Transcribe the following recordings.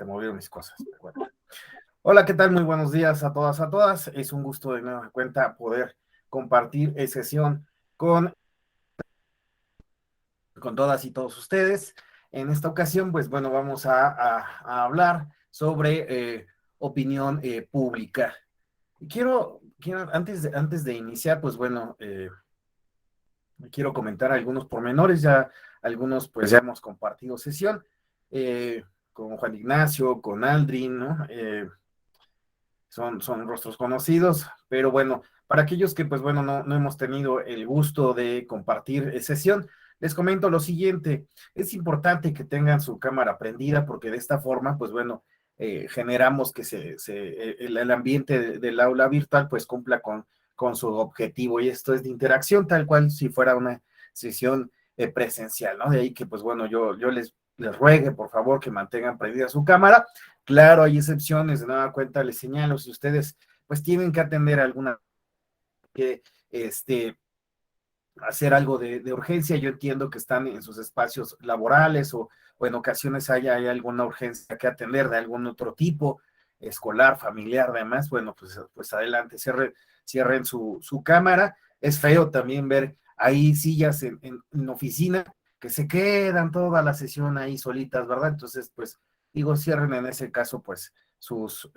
se movieron mis cosas. Bueno. Hola, ¿qué tal? Muy buenos días a todas, a todas. Es un gusto de nueva cuenta poder compartir sesión con, con todas y todos ustedes. En esta ocasión, pues bueno, vamos a hablar sobre opinión pública. Quiero antes de iniciar, pues bueno, quiero comentar algunos pormenores, ya algunos pues ya hemos compartido sesión eh, con Juan Ignacio, con Aldrin, ¿no? Son rostros conocidos, pero bueno, para aquellos que pues bueno, no hemos tenido el gusto de compartir sesión, les comento lo siguiente: es importante que tengan su cámara prendida porque de esta forma pues bueno, generamos que el ambiente del aula virtual pues cumpla con su objetivo, y esto es de interacción tal cual si fuera una sesión presencial, ¿no? De ahí que pues bueno, yo les ruegue por favor que mantengan prendida su cámara. Claro, hay excepciones, de nueva cuenta les señalo, si ustedes pues tienen que atender alguna, que hacer algo de urgencia, yo entiendo que están en sus espacios laborales o en ocasiones hay alguna urgencia que atender de algún otro tipo, escolar, familiar, además, bueno, pues adelante, cierren su cámara. Es feo también ver ahí sillas en oficina que se quedan toda la sesión ahí solitas, ¿verdad? Entonces, pues digo, cierren en ese caso pues sus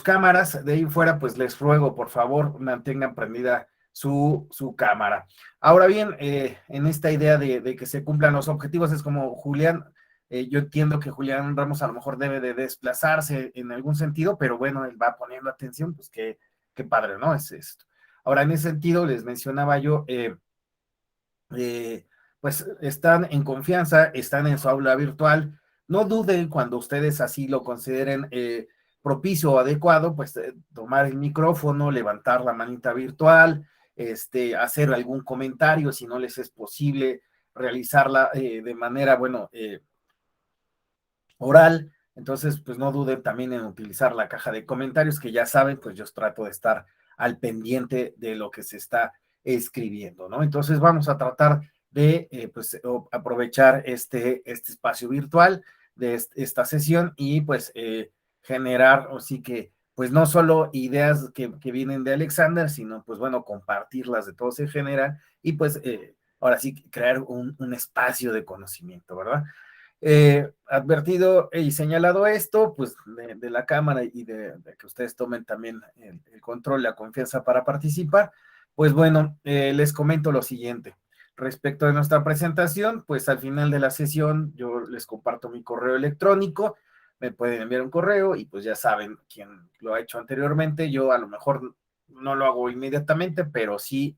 cámaras. De ahí fuera, pues les ruego, por favor, mantengan prendida su cámara. Ahora bien, en esta idea de que se cumplan los objetivos, es como Julián, yo entiendo que Julián Ramos a lo mejor debe de desplazarse en algún sentido, pero bueno, él va poniendo atención, pues qué padre, ¿no? Es esto. Ahora, en ese sentido, les mencionaba yo, eh, pues están en confianza, están en su aula virtual. No duden cuando ustedes así lo consideren propicio o adecuado, pues tomar el micrófono, levantar la manita virtual, hacer algún comentario si no les es posible realizarla de manera, bueno, oral. Entonces, pues no duden también en utilizar la caja de comentarios, que ya saben, pues yo trato de estar al pendiente de lo que se está escribiendo, ¿no? Entonces vamos a tratar de pues aprovechar este espacio virtual de esta sesión y pues generar, o sí que, pues no solo ideas que vienen de Alexander, sino pues bueno, compartirlas de todos en general y pues ahora sí crear un espacio de conocimiento, ¿verdad? Advertido y señalado esto, pues de la cámara y de que ustedes tomen también el control, la confianza para participar, pues bueno, les comento lo siguiente. Respecto de nuestra presentación, pues al final de la sesión yo les comparto mi correo electrónico, me pueden enviar un correo y pues ya saben quién lo ha hecho anteriormente. Yo a lo mejor no lo hago inmediatamente, pero sí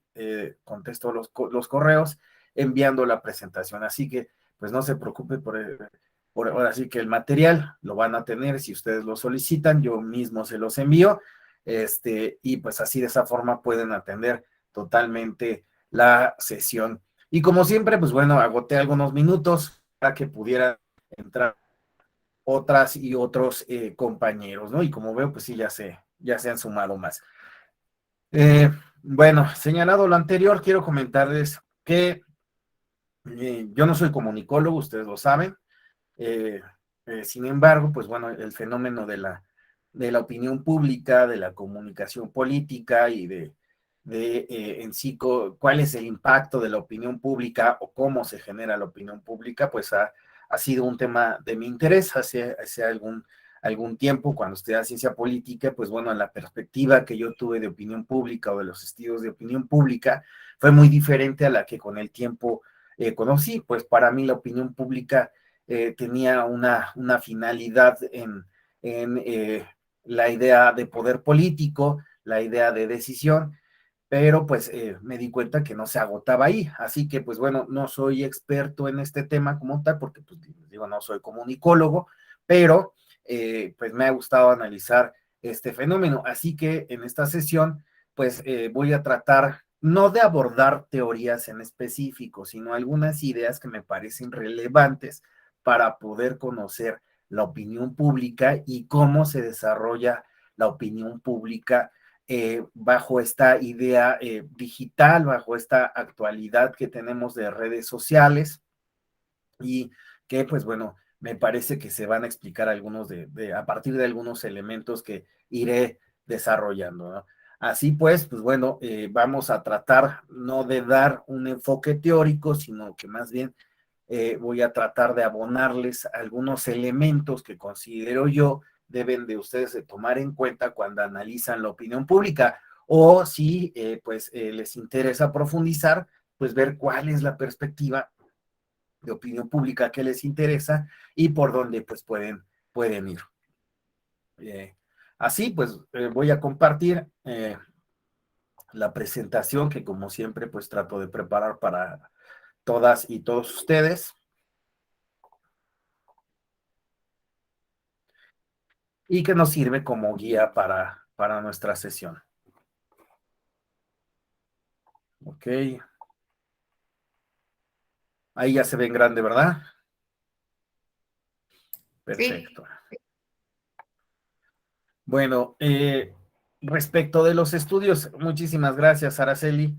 contesto los correos enviando la presentación. Así que pues no se preocupe por ahora sí que el material lo van a tener si ustedes lo solicitan, yo mismo se los envío, y pues así de esa forma pueden atender totalmente la sesión. Y como siempre, pues bueno, agoté algunos minutos para que pudieran entrar otras y otros compañeros, ¿no? Y como veo, pues sí, ya se han sumado más. Bueno, señalado lo anterior, quiero comentarles que yo no soy comunicólogo, ustedes lo saben. Eh, Sin embargo, pues bueno, el fenómeno de la opinión pública, de la comunicación política y de en sí cuál es el impacto de la opinión pública o cómo se genera la opinión pública, pues ha sido un tema de mi interés hace algún tiempo cuando estudiaba ciencia política. Pues bueno, la perspectiva que yo tuve de opinión pública o de los estudios de opinión pública fue muy diferente a la que con el tiempo conocí. Pues para mí la opinión pública tenía una finalidad en la idea de poder político, la idea de decisión, pero pues me di cuenta que no se agotaba ahí. Así que pues bueno, no soy experto en este tema como tal, porque pues digo, no soy comunicólogo, pero pues me ha gustado analizar este fenómeno. Así que en esta sesión pues voy a tratar no de abordar teorías en específico, sino algunas ideas que me parecen relevantes para poder conocer la opinión pública y cómo se desarrolla la opinión pública bajo esta idea digital, bajo esta actualidad que tenemos de redes sociales y que pues bueno, me parece que se van a explicar algunos a partir de algunos elementos que iré desarrollando, ¿no? Así pues bueno, vamos a tratar no de dar un enfoque teórico, sino que más bien voy a tratar de abonarles algunos elementos que considero yo deben de ustedes de tomar en cuenta cuando analizan la opinión pública, o si les interesa profundizar, pues ver cuál es la perspectiva de opinión pública que les interesa y por dónde pues pueden ir. Eh, Así pues voy a compartir la presentación que como siempre pues trato de preparar para todas y todos ustedes y que nos sirve como guía para nuestra sesión. Ok, ahí ya se ve en grande, ¿verdad? Sí, Perfecto. Bueno, respecto de los estudios, muchísimas gracias, Araceli.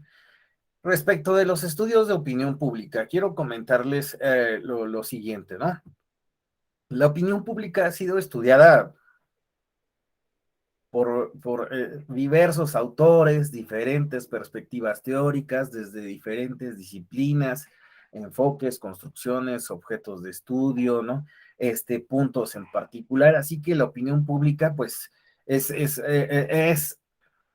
Respecto de los estudios de opinión pública, quiero comentarles lo siguiente, ¿no? La opinión pública ha sido estudiada por diversos autores, diferentes perspectivas teóricas, desde diferentes disciplinas, enfoques, construcciones, objetos de estudio, ¿no? Puntos en particular. Así que la opinión pública, pues, es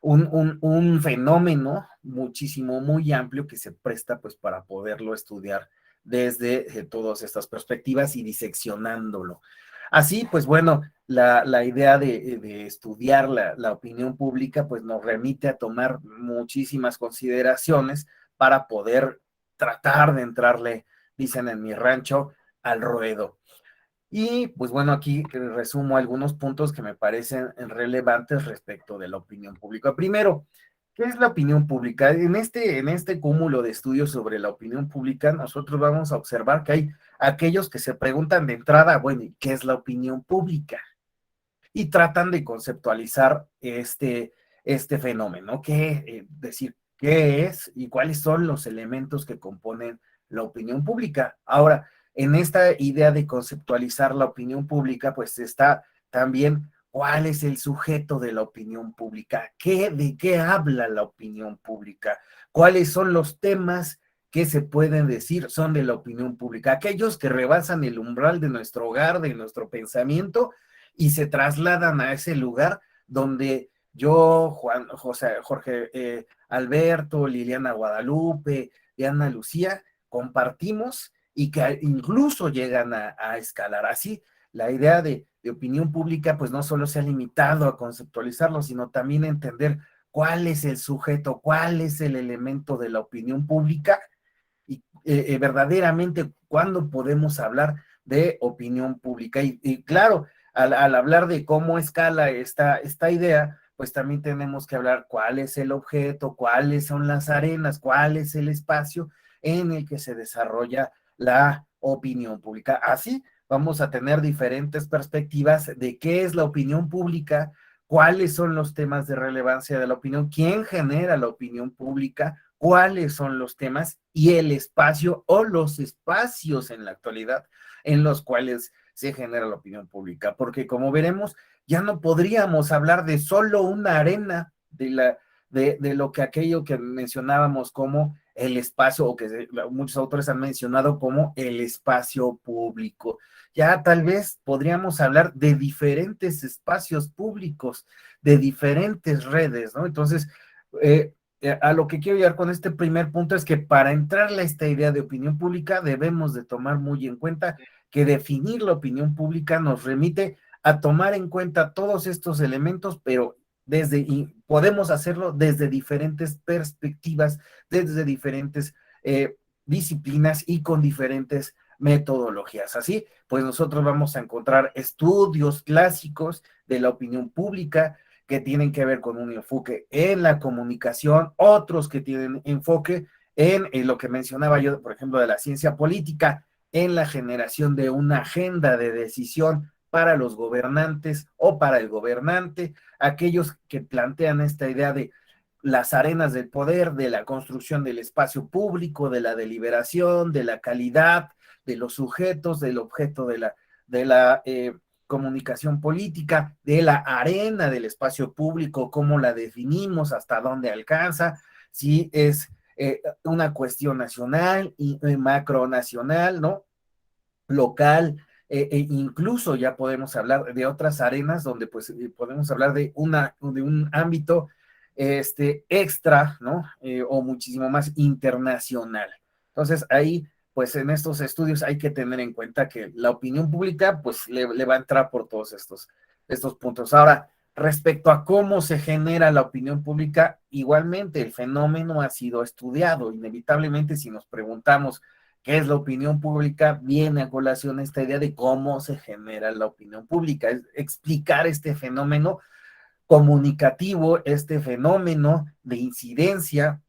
un fenómeno muchísimo, muy amplio que se presta pues para poderlo estudiar desde todas estas perspectivas y diseccionándolo. Así, pues bueno, la idea de estudiar la opinión pública pues nos remite a tomar muchísimas consideraciones para poder tratar de entrarle, dicen en mi rancho, al ruedo. Y pues bueno, aquí resumo algunos puntos que me parecen relevantes respecto de la opinión pública. Primero, ¿qué es la opinión pública? En este cúmulo de estudios sobre la opinión pública, nosotros vamos a observar que hay aquellos que se preguntan de entrada, bueno, ¿y qué es la opinión pública? Y tratan de conceptualizar este fenómeno, decir qué es y cuáles son los elementos que componen la opinión pública. Ahora, en esta idea de conceptualizar la opinión pública, pues está también cuál es el sujeto de la opinión pública, de qué habla la opinión pública, cuáles son los temas que se pueden decir son de la opinión pública, aquellos que rebasan el umbral de nuestro hogar, de nuestro pensamiento, y se trasladan a ese lugar donde yo, Juan, José, Jorge, Alberto, Liliana Guadalupe, Diana Lucía, compartimos y que incluso llegan a escalar. Así, la idea de opinión pública, pues no solo se ha limitado a conceptualizarlo, sino también a entender cuál es el sujeto, cuál es el elemento de la opinión pública y verdaderamente cuándo podemos hablar de opinión pública. Y claro, al hablar de cómo escala esta idea, pues también tenemos que hablar cuál es el objeto, cuáles son las arenas, cuál es el espacio en el que se desarrolla la opinión pública. Así vamos a tener diferentes perspectivas de qué es la opinión pública, cuáles son los temas de relevancia de la opinión, quién genera la opinión pública, cuáles son los temas y el espacio o los espacios en la actualidad en los cuales se genera la opinión pública, porque como veremos, ya no podríamos hablar de solo una arena de lo que aquello que mencionábamos como el espacio, o que muchos autores han mencionado como el espacio público. Ya tal vez podríamos hablar de diferentes espacios públicos, de diferentes redes, ¿no? Entonces, a lo que quiero llegar con este primer punto es que para entrarle a esta idea de opinión pública debemos de tomar muy en cuenta que definir la opinión pública nos remite a tomar en cuenta todos estos elementos, pero y podemos hacerlo desde diferentes perspectivas, desde diferentes disciplinas y con diferentes metodologías. Así, pues nosotros vamos a encontrar estudios clásicos de la opinión pública que tienen que ver con un enfoque en la comunicación, otros que tienen enfoque en lo que mencionaba yo, por ejemplo, de la ciencia política, en la generación de una agenda de decisión para los gobernantes o para el gobernante, aquellos que plantean esta idea de las arenas del poder, de la construcción del espacio público, de la deliberación, de la calidad, de los sujetos, del objeto de la comunicación política, de la arena del espacio público, cómo la definimos, hasta dónde alcanza, si es una cuestión nacional y macronacional, ¿no? Local, incluso ya podemos hablar de otras arenas donde pues podemos hablar de un ámbito extra, ¿no? O muchísimo más internacional. Entonces ahí, pues en estos estudios hay que tener en cuenta que la opinión pública pues le va a entrar por todos estos puntos. Ahora, respecto a cómo se genera la opinión pública, igualmente el fenómeno ha sido estudiado. Inevitablemente, si nos preguntamos qué es la opinión pública, viene a colación esta idea de cómo se genera la opinión pública, es explicar este fenómeno comunicativo, este fenómeno de incidencia,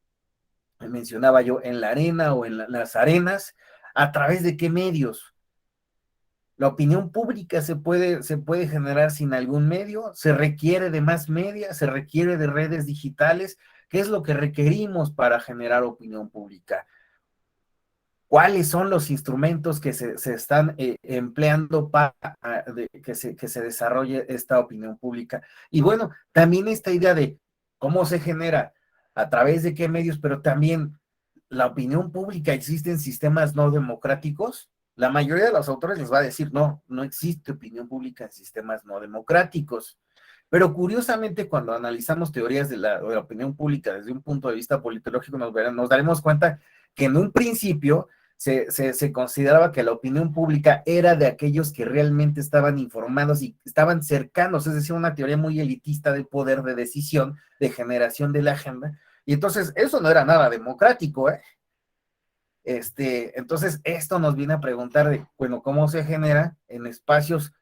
mencionaba yo, en la arena o en las arenas, a través de qué medios. La opinión pública se puede generar sin algún medio, se requiere de más media, se requiere de redes digitales. ¿Qué es lo que requerimos para generar opinión pública? ¿Cuáles son los instrumentos que se están empleando para que se desarrolle esta opinión pública? Y bueno, también esta idea de cómo se genera, a través de qué medios, pero también la opinión pública existe en sistemas no democráticos. La mayoría de los autores les va a decir, no, no existe opinión pública en sistemas no democráticos. Pero curiosamente, cuando analizamos teorías de la opinión pública desde un punto de vista politológico, nos daremos cuenta que en un principio se consideraba que la opinión pública era de aquellos que realmente estaban informados y estaban cercanos, es decir, una teoría muy elitista del poder de decisión, de generación de la agenda, y entonces eso no era nada democrático, ¿eh? Entonces esto nos viene a preguntar de, bueno, ¿cómo se genera en espacios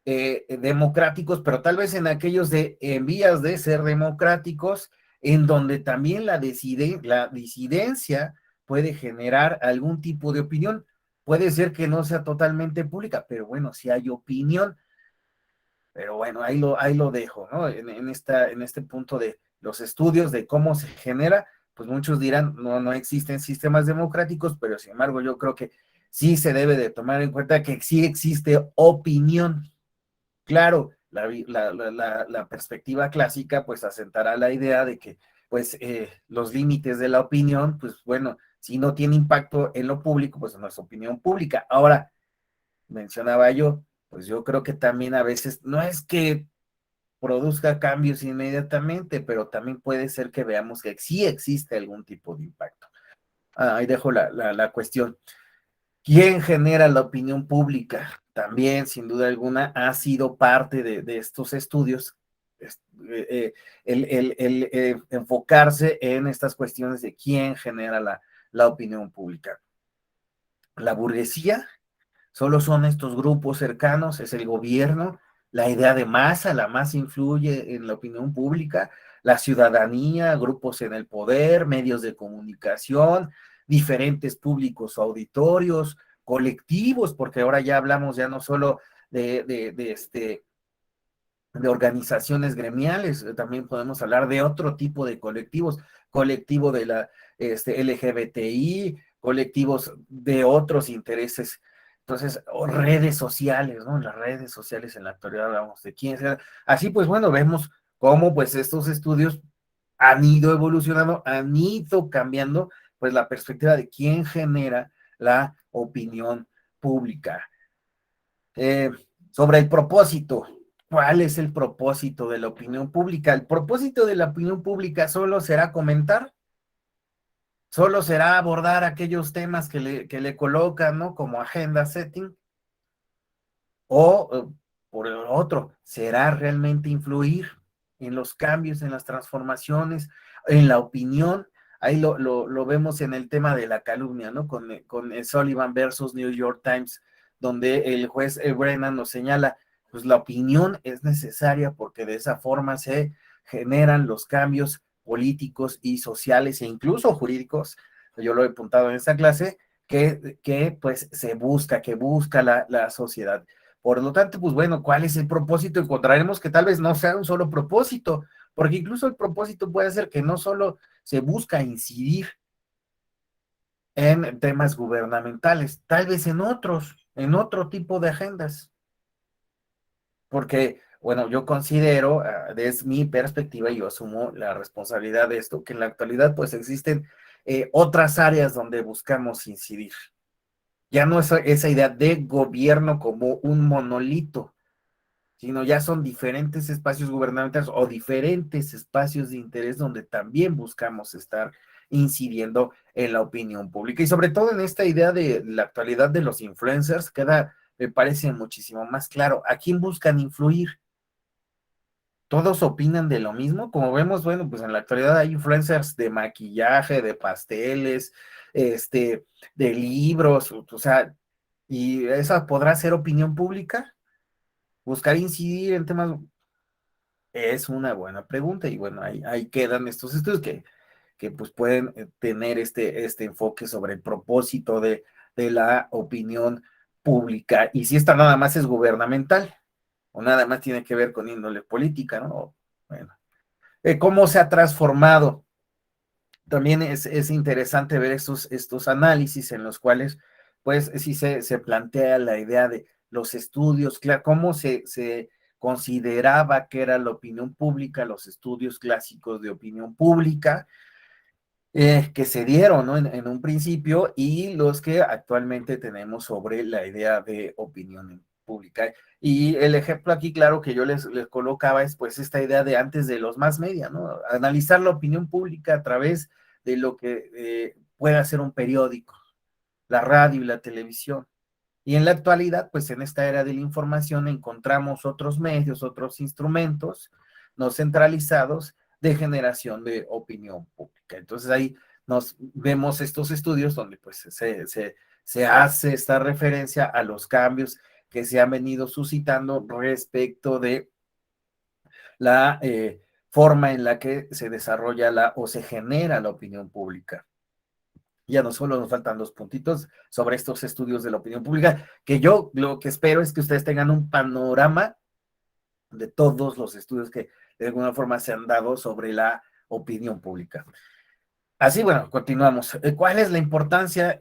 democráticos, pero tal vez en aquellos en vías de ser democráticos, en donde también la disidencia puede generar algún tipo de opinión? Puede ser que no sea totalmente pública, pero bueno, si hay opinión, pero bueno, ahí lo dejo, ¿no? En este punto de los estudios de cómo se genera, pues muchos dirán, no, no existen sistemas democráticos, pero sin embargo yo creo que sí se debe de tomar en cuenta que sí existe opinión. Claro, la perspectiva clásica pues asentará la idea de que pues los límites de la opinión, pues bueno, si no tiene impacto en lo público, pues no es opinión pública. Ahora, mencionaba yo, pues yo creo que también a veces no es que produzca cambios inmediatamente, pero también puede ser que veamos que sí existe algún tipo de impacto. Ahí dejo la cuestión. ¿Quién genera la opinión pública? También, sin duda alguna, ha sido parte de estos estudios, enfocarse en estas cuestiones de quién genera la opinión pública. La burguesía solo son estos grupos cercanos, es el gobierno, la idea de masa, la masa influye en la opinión pública, la ciudadanía, grupos en el poder, medios de comunicación, diferentes públicos o auditorios, colectivos, porque ahora ya hablamos ya no solo de organizaciones gremiales, también podemos hablar de otro tipo de colectivos, colectivo de la LGBTI, colectivos de otros intereses. Entonces, redes sociales, ¿no? En las redes sociales en la actualidad hablamos de quién sea. Así pues, bueno, vemos cómo pues estos estudios han ido evolucionando, han ido cambiando pues la perspectiva de quién genera la opinión pública. Eh, Sobre el propósito, ¿cuál es el propósito de la opinión pública? El propósito de la opinión pública solo será comentar, solo será abordar aquellos temas que le colocan, ¿no? Como agenda setting, o por el otro, será realmente influir en los cambios, en las transformaciones, en la opinión. Ahí lo vemos en el tema de la calumnia, ¿no? Con Sullivan versus New York Times, donde el juez Brennan nos señala, pues la opinión es necesaria porque de esa forma se generan los cambios políticos y sociales e incluso jurídicos, yo lo he apuntado en esta clase, que pues que busca la sociedad. Por lo tanto, pues bueno, ¿cuál es el propósito? Encontraremos que tal vez no sea un solo propósito, porque incluso el propósito puede ser que no solo se busca incidir en temas gubernamentales, tal vez en otros. en otro tipo de agendas, porque, bueno, yo considero, desde mi perspectiva, y yo asumo la responsabilidad de esto, que en la actualidad pues existen otras áreas donde buscamos incidir. Ya no es esa idea de gobierno como un monolito, sino ya son diferentes espacios gubernamentales o diferentes espacios de interés donde también buscamos estar incidiendo en la opinión pública. Y sobre todo en esta idea de la actualidad de los influencers, queda, me parece muchísimo más claro, ¿a quién buscan influir? Todos opinan de lo mismo, como vemos, bueno, pues en la actualidad hay influencers de maquillaje, de pasteles, de libros, o sea, ¿y esa podrá ser opinión pública? Buscar incidir en temas es una buena pregunta y bueno, ahí quedan estos estudios que pues pueden tener este enfoque sobre el propósito de la opinión pública y si esta nada más es gubernamental o nada más tiene que ver con índole política, ¿no? Bueno, cómo se ha transformado. También es interesante ver estos análisis en los cuales, pues, sí se plantea la idea de los estudios, claro, cómo se consideraba que era la opinión pública, los estudios clásicos de opinión pública, que se dieron, ¿no? En un principio y los que actualmente tenemos sobre la idea de opinión pública. Y el ejemplo aquí, claro, que yo les colocaba es pues esta idea de antes de los más media, ¿no? Analizar la opinión pública a través de lo que puede hacer un periódico, la radio y la televisión. Y en la actualidad, pues en esta era de la información encontramos otros medios, otros instrumentos no centralizados de generación de opinión pública. Entonces ahí nos vemos estos estudios donde pues se hace esta referencia a los cambios que se han venido suscitando respecto de la forma en la que se desarrolla o se genera la opinión pública. Ya no solo nos faltan los puntitos sobre estos estudios de la opinión pública, que yo lo que espero es que ustedes tengan un panorama de todos los estudios que de alguna forma se han dado sobre la opinión pública. Así, bueno, continuamos. ¿Cuál es la importancia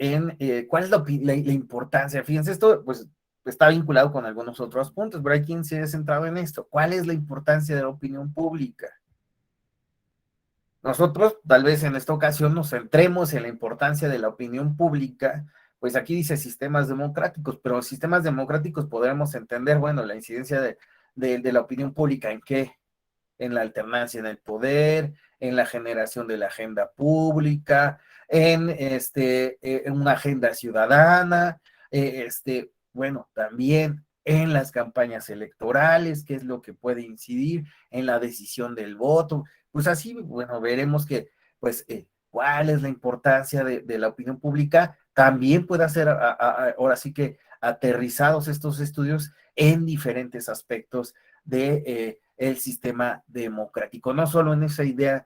cuál es la importancia? Fíjense, esto pues está vinculado con algunos otros puntos, pero hay quien se ha centrado en esto. ¿Cuál es la importancia de la opinión pública? Nosotros, tal vez en esta ocasión, nos centremos en la importancia de la opinión pública, pues aquí dice sistemas democráticos, pero sistemas democráticos podremos entender, bueno, la incidencia de la opinión pública en qué, en la alternancia en el poder, en la generación de la agenda pública, en una agenda ciudadana, bueno, también en las campañas electorales, qué es lo que puede incidir en la decisión del voto. Pues así, bueno, veremos que, pues, cuál es la importancia de la opinión pública. También puede ser, ahora sí que, aterrizados estos estudios en diferentes aspectos de el sistema democrático, no solo en esa idea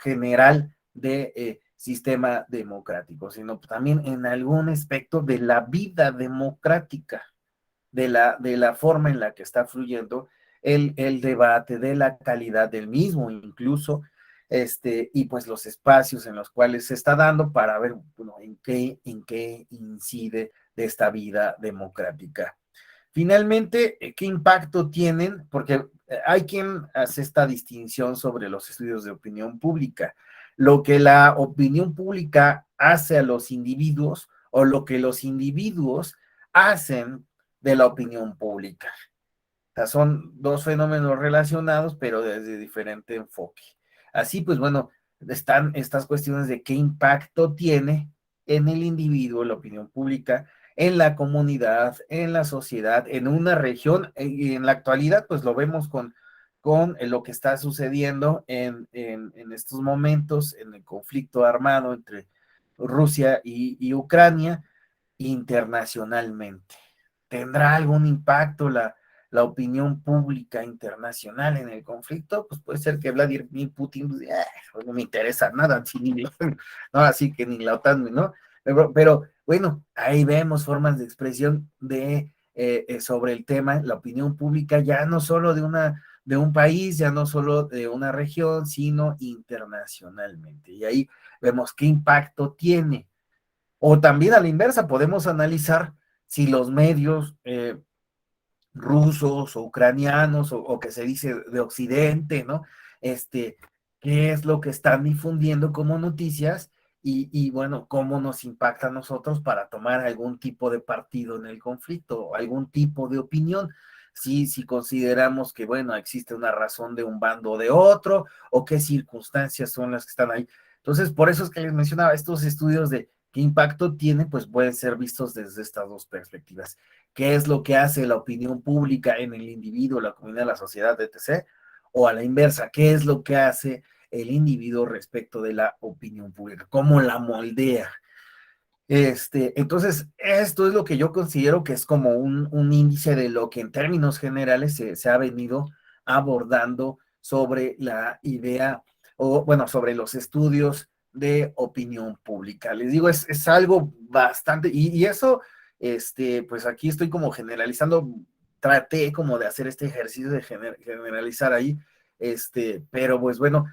general de sistema democrático, sino también en algún aspecto de la vida democrática, de la forma en la que está fluyendo el debate, de la calidad del mismo, incluso, y pues los espacios en los cuales se está dando para ver, bueno, en qué incide de esta vida democrática. Finalmente, ¿qué impacto tienen? Porque hay quien hace esta distinción sobre los estudios de opinión pública. Lo que la opinión pública hace a los individuos o lo que los individuos hacen de la opinión pública. O sea, son dos fenómenos relacionados, pero desde diferente enfoque. Así pues, bueno, están estas cuestiones de qué impacto tiene en el individuo la opinión pública, en la comunidad, en la sociedad, en una región, y en la actualidad, pues lo vemos con lo que está sucediendo en estos momentos, en el conflicto armado entre Rusia y Ucrania internacionalmente. ¿Tendrá algún impacto la opinión pública internacional en el conflicto? Pues puede ser que Vladimir Putin pues, no me interesa nada, no, así que ni la OTAN, ¿no? Pero bueno, ahí vemos formas de expresión sobre el tema, la opinión pública, ya no solo de un país, ya no solo de una región, sino internacionalmente. Y ahí vemos qué impacto tiene. O también a la inversa, podemos analizar si los medios rusos o ucranianos o que se dice de Occidente, ¿no? Este, ¿Qué es lo que están difundiendo como noticias? Y bueno, cómo nos impacta a nosotros para tomar algún tipo de partido en el conflicto, algún tipo de opinión. Si consideramos que, bueno, existe una razón de un bando o de otro, o qué circunstancias son las que están ahí. Entonces, por eso es que les mencionaba, estos estudios de qué impacto tiene, pues pueden ser vistos desde estas dos perspectivas. ¿Qué es lo que hace la opinión pública en el individuo, la comunidad, la sociedad, etc.? O a la inversa, ¿qué es lo que hace el individuo respecto de la opinión pública? ¿Cómo la moldea? Entonces, esto es lo que yo considero que es como un índice de lo que en términos generales se ha venido abordando sobre la idea, o bueno, sobre los estudios de opinión pública. Les digo, es algo bastante, y eso, pues aquí estoy como generalizando, traté como de hacer este ejercicio de generalizar ahí, pero pues bueno,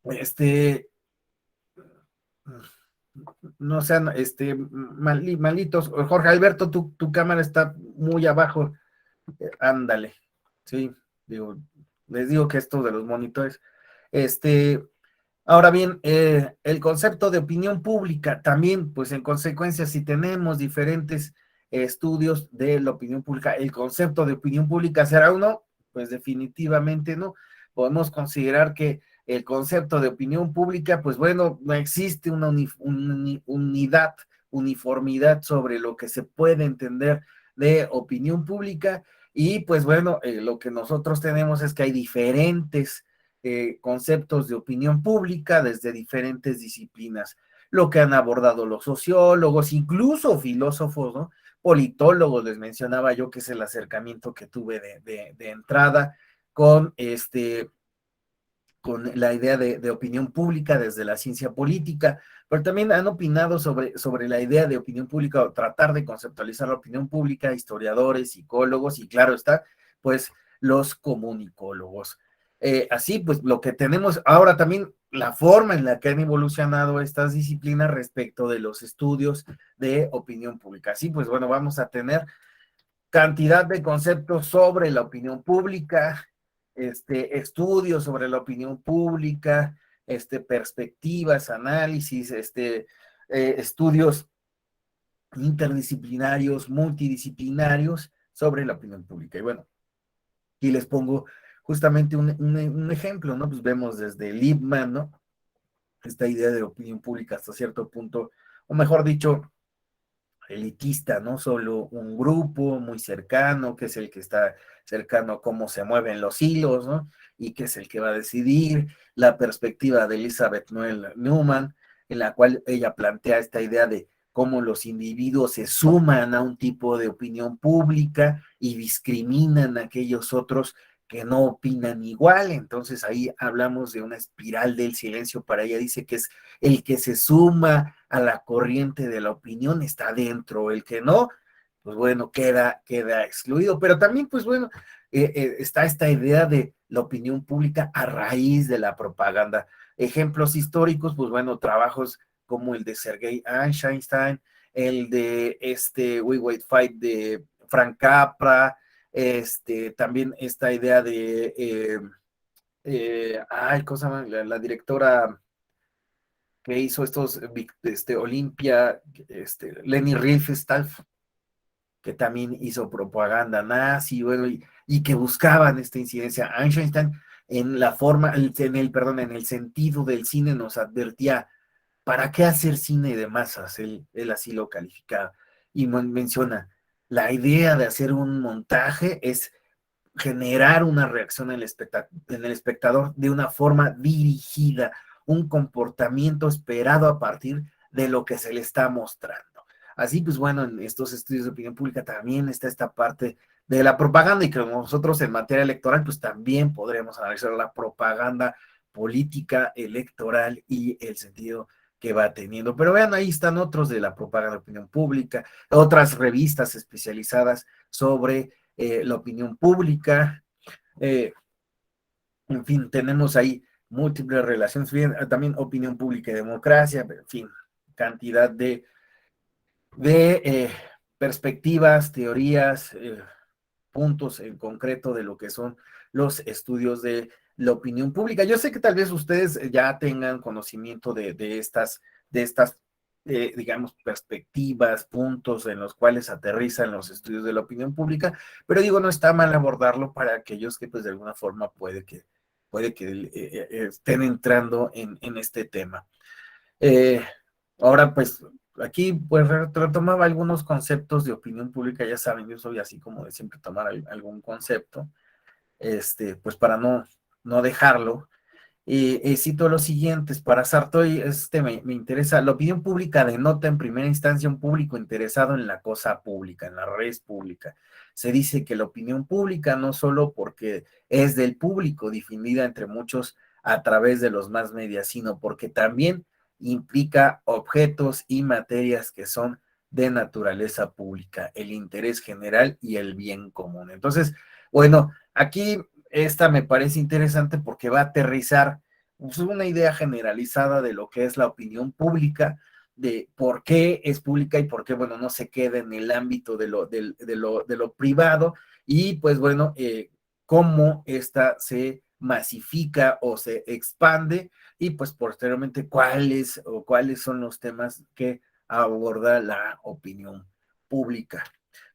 este, no sean malitos. Jorge Alberto, tu cámara está muy abajo. Ándale. Sí, digo, les digo que esto de los monitores. Este, Ahora bien, el concepto de opinión pública también, pues en consecuencia, si tenemos diferentes estudios de la opinión pública, el concepto de opinión pública será uno, pues definitivamente no. Podemos considerar que el concepto de opinión pública, pues bueno, no existe una unidad, uniformidad sobre lo que se puede entender de opinión pública y pues bueno, lo que nosotros tenemos es que hay diferentes conceptos de opinión pública desde diferentes disciplinas, lo que han abordado los sociólogos, incluso filósofos, ¿no? Politólogos, les mencionaba yo que es el acercamiento que tuve de entrada con con la idea de opinión pública desde la ciencia política, pero también han opinado sobre la idea de opinión pública o tratar de conceptualizar la opinión pública, historiadores, psicólogos y claro está, pues los comunicólogos. Así, pues lo que tenemos ahora también, la forma en la que han evolucionado estas disciplinas respecto de los estudios de opinión pública. Así, pues bueno, vamos a tener cantidad de conceptos sobre la opinión pública, estudios sobre la opinión pública, perspectivas, análisis, estudios interdisciplinarios, multidisciplinarios sobre la opinión pública. Y bueno, aquí les pongo justamente un ejemplo, ¿no? Pues vemos desde Liebman, ¿no? Esta idea de opinión pública hasta cierto punto, o mejor dicho, elitista, ¿no? Solo un grupo muy cercano, que es el que está cercano a cómo se mueven los hilos, ¿no? Y que es el que va a decidir la perspectiva de Elizabeth Noel Newman, en la cual ella plantea esta idea de cómo los individuos se suman a un tipo de opinión pública y discriminan a aquellos otros que no opinan igual. Entonces ahí hablamos de una espiral del silencio. Para ella dice que es el que se suma a la corriente de la opinión está dentro, el que no, pues bueno, queda excluido. Pero también, pues bueno, está esta idea de la opinión pública a raíz de la propaganda. Ejemplos históricos, pues bueno, trabajos como el de Sergei Einstein, el de We Wait Fight de Frank Capra, también esta idea de, cosa, la directora que hizo estos, Olimpia, Leni Riefenstahl, que también hizo propaganda nazi, bueno, y que buscaban esta incidencia. Einstein, en la forma, perdón, en el sentido del cine nos advertía, ¿para qué hacer cine de masas? Él así lo calificaba. Y menciona, la idea de hacer un montaje es generar una reacción en el espectador de una forma dirigida, un comportamiento esperado a partir de lo que se le está mostrando. Así pues, bueno, en estos estudios de opinión pública también está esta parte de la propaganda y que nosotros en materia electoral pues también podremos analizar la propaganda política, electoral y el sentido que va teniendo. Pero vean, ahí están otros de la propaganda de opinión pública, otras revistas especializadas sobre la opinión pública, eh, en fin, tenemos ahí múltiples relaciones, bien, también opinión pública y democracia, en fin, cantidad de de perspectivas, teorías, puntos en concreto de lo que son los estudios de la opinión pública. Yo sé que tal vez ustedes ya tengan conocimiento de estas digamos, perspectivas, puntos en los cuales aterrizan los estudios de la opinión pública, pero digo, no está mal abordarlo para aquellos que pues de alguna forma puede que estén entrando en este tema. Eh, Ahora, pues, aquí pues retomaba algunos conceptos de opinión pública, ya saben, yo soy así como de siempre tomar algún concepto, pues para no dejarlo. Cito los siguientes, para Sartori, me interesa, la opinión pública denota en primera instancia un público interesado en la cosa pública, en la red pública. Se dice que la opinión pública no solo porque es del público, difundida entre muchos a través de los más medios, sino porque también implica objetos y materias que son de naturaleza pública, el interés general y el bien común. Entonces, bueno, aquí esta me parece interesante porque va a aterrizar pues, una idea generalizada de lo que es la opinión pública, de por qué es pública y por qué, bueno, no se queda en el ámbito de lo privado y pues bueno, cómo esta se masifica o se expande y pues posteriormente cuáles son los temas que aborda la opinión pública.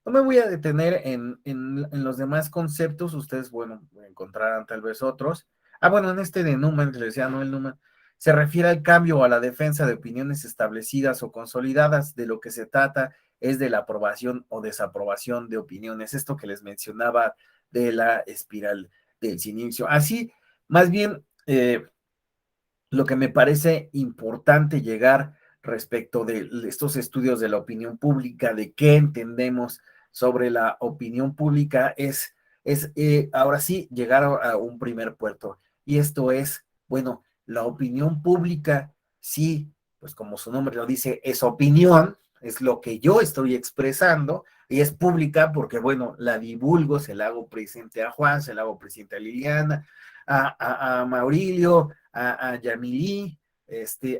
No me voy a detener en los demás conceptos, ustedes, bueno, encontrarán tal vez otros. Bueno, en este de Newman, que le decía Noel Newman, se refiere al cambio o a la defensa de opiniones establecidas o consolidadas. De lo que se trata es de la aprobación o desaprobación de opiniones. Esto que les mencionaba de la espiral del silicio. Así, más bien, lo que me parece importante llegar respecto de estos estudios de la opinión pública, de qué entendemos sobre la opinión pública, es ahora sí llegar a un primer puerto. Y esto es, bueno, la opinión pública, sí, pues como su nombre lo dice, es opinión, es lo que yo estoy expresando, y es pública porque, bueno, la divulgo, se la hago presente a Juan, se la hago presente a Liliana, a Maurilio, a Yamilí,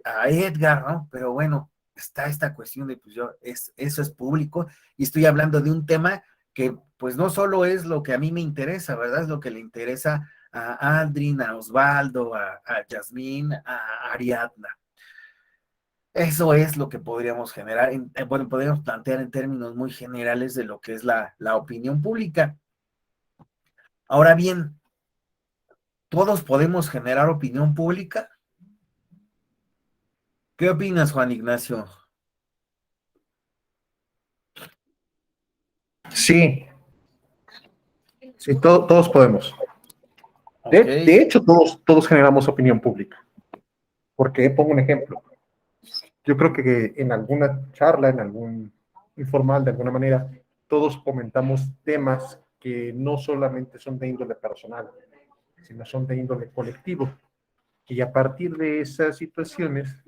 a Edgar, ¿no? Pero bueno, está esta cuestión de, pues eso es público y estoy hablando de un tema que pues no solo es lo que a mí me interesa, ¿verdad? Es lo que le interesa a Aldrin, a Osvaldo, a Yasmín, a Ariadna. Eso es lo que podríamos generar, bueno, podríamos plantear en términos muy generales de lo que es la opinión pública. Ahora bien, ¿todos podemos generar opinión pública? ¿Qué opinas, Juan Ignacio? Sí, sí, todos podemos. Ok, De hecho, todos generamos opinión pública. Porque pongo un ejemplo. Yo creo que en alguna charla, en algún informal, de alguna manera, todos comentamos temas que no solamente son de índole personal, sino son de índole colectivo. Y a partir de esas situaciones,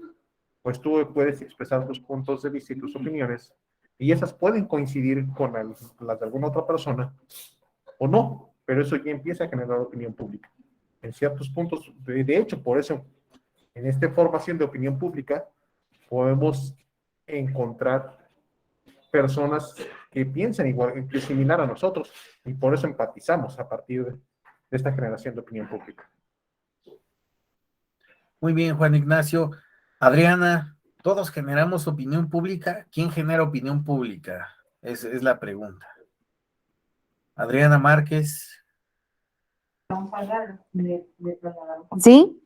pues tú puedes expresar tus puntos de vista y tus opiniones, y esas pueden coincidir con las de alguna otra persona o no, pero eso ya empieza a generar opinión pública. En ciertos puntos, de hecho, por eso, en esta formación de opinión pública, podemos encontrar personas que piensan igual, que similar a nosotros, y por eso empatizamos a partir de esta generación de opinión pública. muy bien, Juan Ignacio. Adriana, ¿todos generamos opinión pública? ¿Quién genera opinión pública? Es la pregunta. Adriana Márquez. Sí,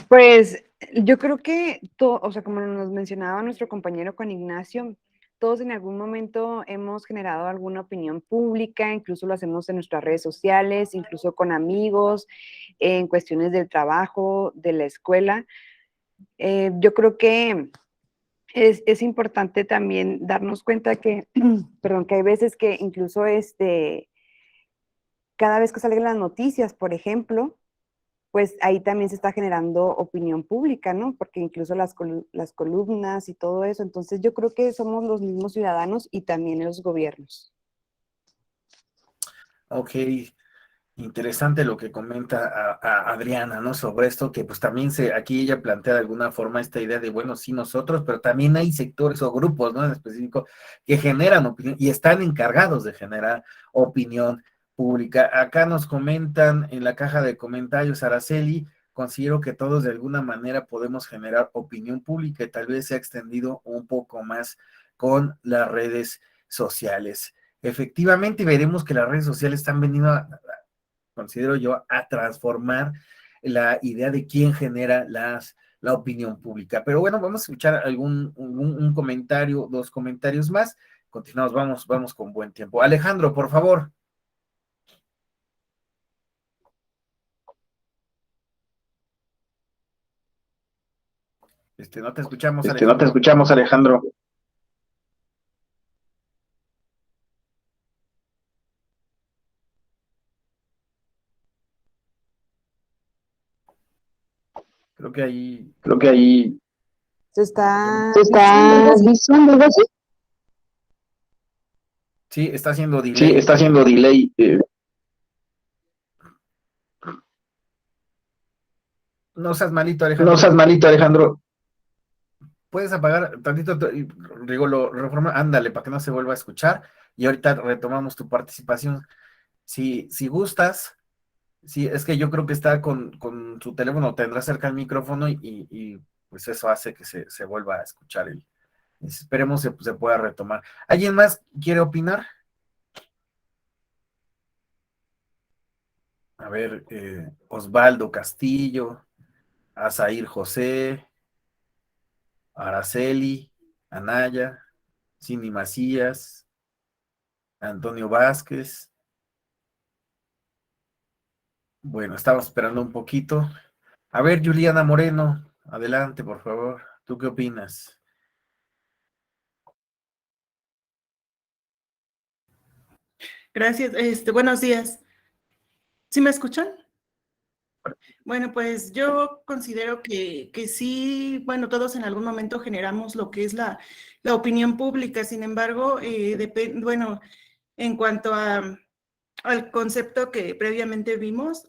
pues yo creo que, o sea, como nos mencionaba nuestro compañero Juan Ignacio, todos en algún momento hemos generado alguna opinión pública, incluso lo hacemos en nuestras redes sociales, incluso con amigos, en cuestiones del trabajo, de la escuela. Yo creo que es importante también darnos cuenta que, perdón, que hay veces que incluso cada vez que salen las noticias, por ejemplo, pues ahí también se está generando opinión pública, ¿no? Porque incluso las columnas y todo eso, entonces yo creo que somos los mismos ciudadanos y también los gobiernos. Ok. Interesante lo que comenta Adriana, ¿no? Sobre esto, que pues también aquí ella plantea de alguna forma esta idea de, bueno, sí nosotros, pero también hay sectores o grupos, ¿no? En específico, que generan opinión y están encargados de generar opinión pública. Acá nos comentan en la caja de comentarios, Araceli, considero que todos de alguna manera podemos generar opinión pública y tal vez se ha extendido un poco más con las redes sociales. Efectivamente, veremos que las redes sociales están veniendo considero yo, a transformar la idea de quién genera la opinión pública. Pero bueno, vamos a escuchar un comentario, dos comentarios más. Continuamos, vamos con buen tiempo. Alejandro, por favor. No te escuchamos, No te Alejandro. escuchamos, Alejandro. Creo que ahí Creo que ahí Se está se está diciendo algo así. sí, está haciendo Sí, delay. está haciendo delay. No seas malito, Alejandro. No seas malito, Alejandro. Puedes apagar tantito, digo, lo reforma, ándale, para que no se vuelva a escuchar. Y ahorita retomamos tu participación. Si gustas. Sí, es que yo creo que está con su teléfono, tendrá cerca el micrófono pues eso hace que se vuelva a escuchar. Esperemos se pueda retomar. ¿Alguien más quiere opinar? A ver, Osvaldo Castillo, Azair José, Araceli, Anaya, Cindy Macías, Antonio Vázquez. Bueno, estamos esperando un poquito. A ver, Juliana Moreno, adelante, por favor. ¿Tú qué opinas? Gracias. Buenos días. ¿Sí me escuchan? Bueno, pues yo considero que sí, bueno, todos en algún momento generamos lo que es la opinión pública. Sin embargo, bueno, en cuanto al concepto que previamente vimos,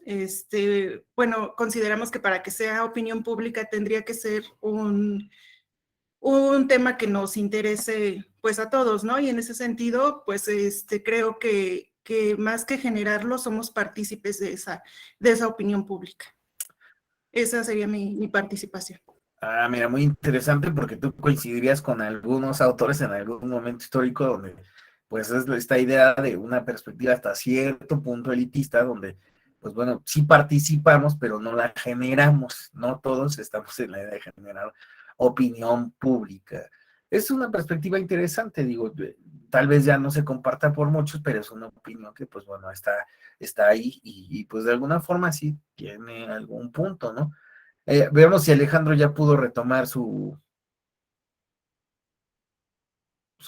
bueno, consideramos que para que sea opinión pública tendría que ser un tema que nos interese pues a todos, ¿no? Y en ese sentido, pues creo que más que generarlo, somos partícipes de esa opinión pública. Esa sería mi participación. Ah, mira, muy interesante porque tú coincidirías con algunos autores en algún momento histórico donde, pues, es esta idea de una perspectiva hasta cierto punto elitista, donde, pues, bueno, sí participamos, pero no la generamos, no todos estamos en la idea de generar opinión pública. Es una perspectiva interesante, digo, tal vez ya no se comparta por muchos, pero es una opinión que, pues, bueno, está ahí pues, de alguna forma sí tiene algún punto, ¿no? Veamos si Alejandro ya pudo retomar su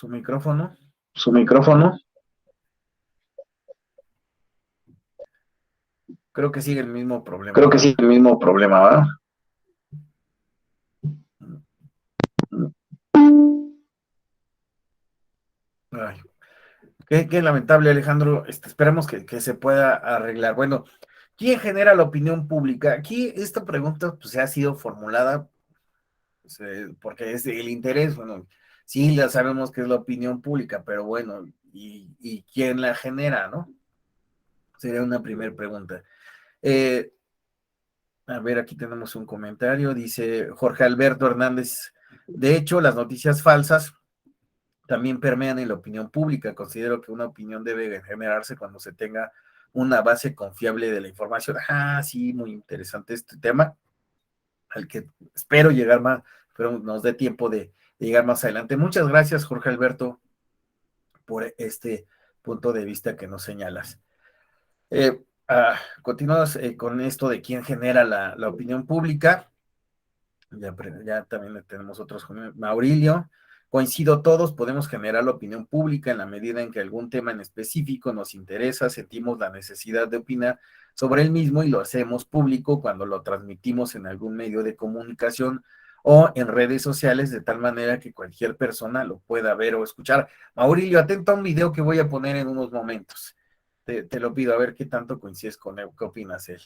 micrófono. Su micrófono. Creo que sigue el mismo problema. Creo que sí, el mismo problema, ¿verdad? Ay, qué lamentable, Alejandro. Esperamos que se pueda arreglar. Bueno, ¿quién genera la opinión pública? Aquí esta pregunta pues, se ha sido formulada pues, porque es el interés. Bueno, sí, ya sabemos que es la opinión pública, pero bueno, ¿y quién la genera, no? Sería una primera pregunta. A ver, aquí tenemos un comentario, dice Jorge Alberto Hernández. De hecho, las noticias falsas también permean en la opinión pública. Considero que una opinión debe generarse cuando se tenga una base confiable de la información. Ah, sí, muy interesante este tema, al que espero llegar más, pero nos dé tiempo de llegar más adelante. Muchas gracias, Jorge Alberto, por este punto de vista que nos señalas. Continuamos con esto de quién genera la opinión pública. Ya también tenemos otros. Maurilio, coincido todos, podemos generar la opinión pública en la medida en que algún tema en específico nos interesa, sentimos la necesidad de opinar sobre el mismo y lo hacemos público cuando lo transmitimos en algún medio de comunicación o en redes sociales de tal manera que cualquier persona lo pueda ver o escuchar. Maurilio, atento a un video que voy a poner en unos momentos. te lo pido, a ver qué tanto coincides con él, qué opinas él.